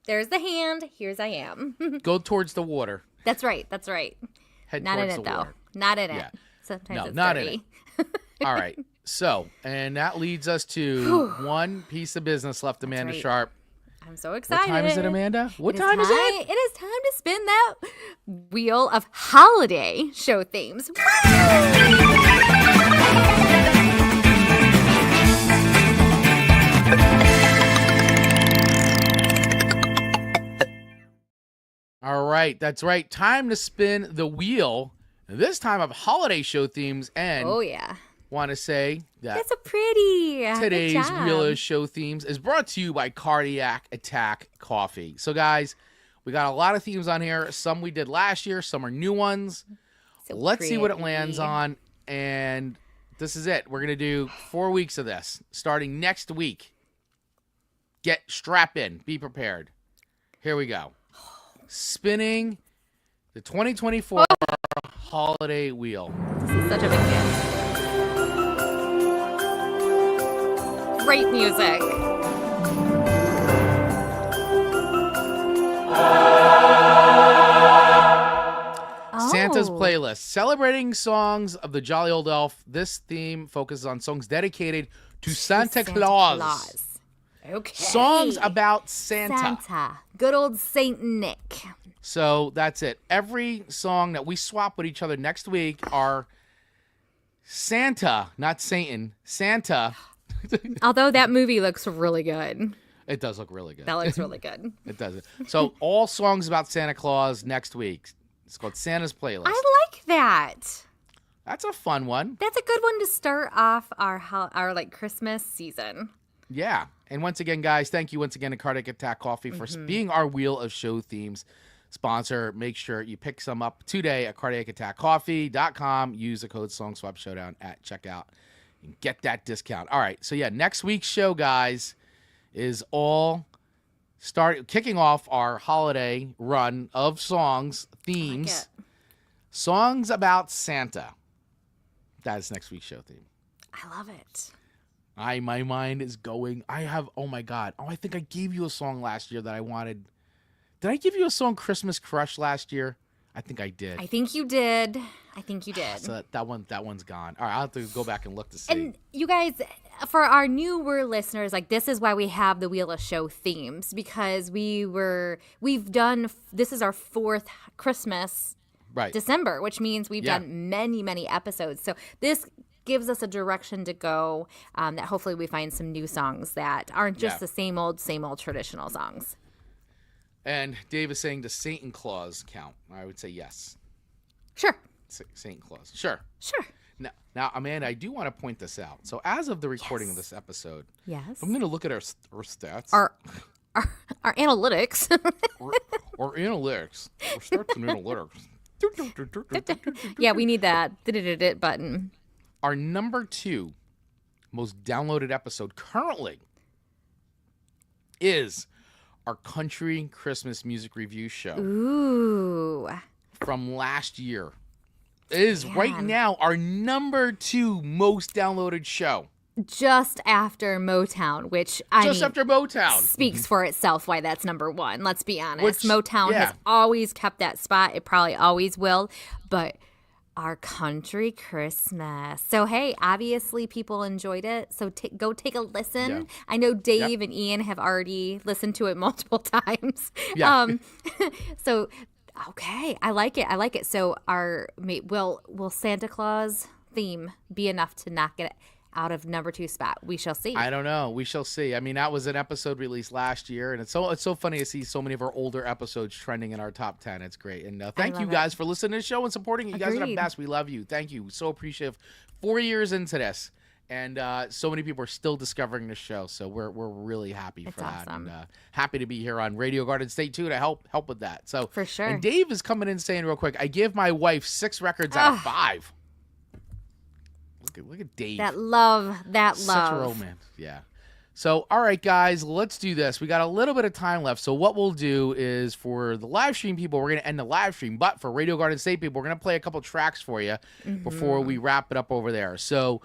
There's the hand. Here's I am. Go towards the water. That's right. Head Not in towards it, the though. water. Not in it. Yeah. Sometimes No, it's not dirty. in it. All right. So, and that leads us to one piece of business left, Amanda right. Sharp. I'm so excited. What time is it, Amanda? What It time is it? It is time to spin that wheel of holiday show themes. All right. That's right. Time to spin the wheel. This time of holiday show themes. And Oh, yeah. want to say that That's so pretty. Good today's job. Wheel of Show themes is brought to you by Cardiac Attack Coffee. So, guys, we got a lot of themes on here. Some we did last year. Some are new ones. So Let's see what it pretty. lands on. And this is it. We're going to do 4 weeks of this starting next week. Strap in. Be prepared. Here we go. Spinning the 2024 holiday wheel. This is such a big deal. Great music. Santa's Oh. playlist, celebrating songs of the Jolly Old Elf. This theme focuses on songs dedicated to Santa Claus. Okay. Songs about Santa. Santa. Good old Saint Nick. So that's it. Every song that we swap with each other next week are Santa, not Satan. Santa. Although that movie looks really good. It does look really good. That looks really good. It does. So all songs about Santa Claus next week. It's called Santa's Playlist. I like that. That's a fun one. That's a good one to start off our like Christmas season. Yeah. And once again, guys, thank you once again to Cardiac Attack Coffee for being our Wheel of Show themes sponsor. Make sure you pick some up today at cardiacattackcoffee.com. Use the code Song Swap Showdown at checkout and get that discount. All right. So, yeah, next week's show, guys, is all kicking off our holiday run of songs, themes, songs about Santa. That is next week's show theme. I love it. My mind is going. Oh my God. Oh, I think I gave you a song last year that I wanted. Did I give you a song Christmas Crush last year? I think I did. I think you did. So that one's gone. All right, I'll have to go back and look to see. And you guys, for our newer listeners, like this is why we have the Wheel of Show themes, because we've done, this is our 4th Christmas right. December, which means we've done many, many episodes. So this gives us a direction to go, that hopefully we find some new songs that aren't just the same old traditional songs. And Dave is saying, does Satan Claus count? I would say yes. Sure. Satan Claus. Sure. Sure. Now, Amanda, I do want to point this out. So as of the recording of this episode, Yes. I'm going to look at our stats. Our analytics. Or analytics. Our stats and analytics. Yeah, we need that button. Our number 2 most downloaded episode currently is our country Christmas music review show. Ooh. From last year. It is right now our number 2 most downloaded show. Just after Motown, which after Motown speaks for itself why that's number 1. Let's be honest. Which, Motown has always kept that spot. It probably always will. But our country Christmas. So, hey, obviously people enjoyed it. So go take a listen. Yeah. I know Dave and Ian have already listened to it multiple times. Yeah. So, okay, I like it. So will Santa Claus theme be enough to knock it out of number 2 spot? We shall see. I don't know. We shall see. I mean, that was an episode released last year, and it's so funny to see so many of our older episodes trending in our top 10. It's great. And thank you guys for listening to the show and supporting it. You guys are the best. We love you. Thank you. So appreciative. 4 years into this, and so many people are still discovering the show. So we're really happy for that. Awesome. And happy to be here on Radio Garden State 2 to help with that. So for sure. And Dave is coming in saying real quick, I give my wife 6 records out of 5. Look at Dave. That love. Such a romance. Yeah. So, all right, guys, let's do this. We got a little bit of time left. So what we'll do is for the live stream people, we're going to end the live stream. But for Radio Garden State people, we're going to play a couple tracks for you before we wrap it up over there. So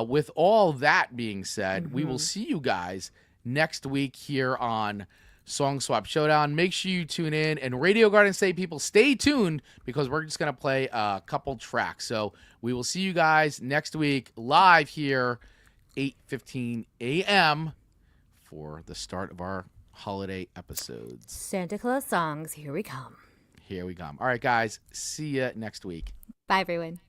with all that being said, we will see you guys next week here on Song Swap Showdown. Make sure you tune in. And Radio Garden State people, stay tuned because we're just going to play a couple tracks. So we will see you guys next week live here, 8:15 a.m. for the start of our holiday episodes. Santa Claus songs, here we come. Here we come. All right, guys. See you next week. Bye, everyone.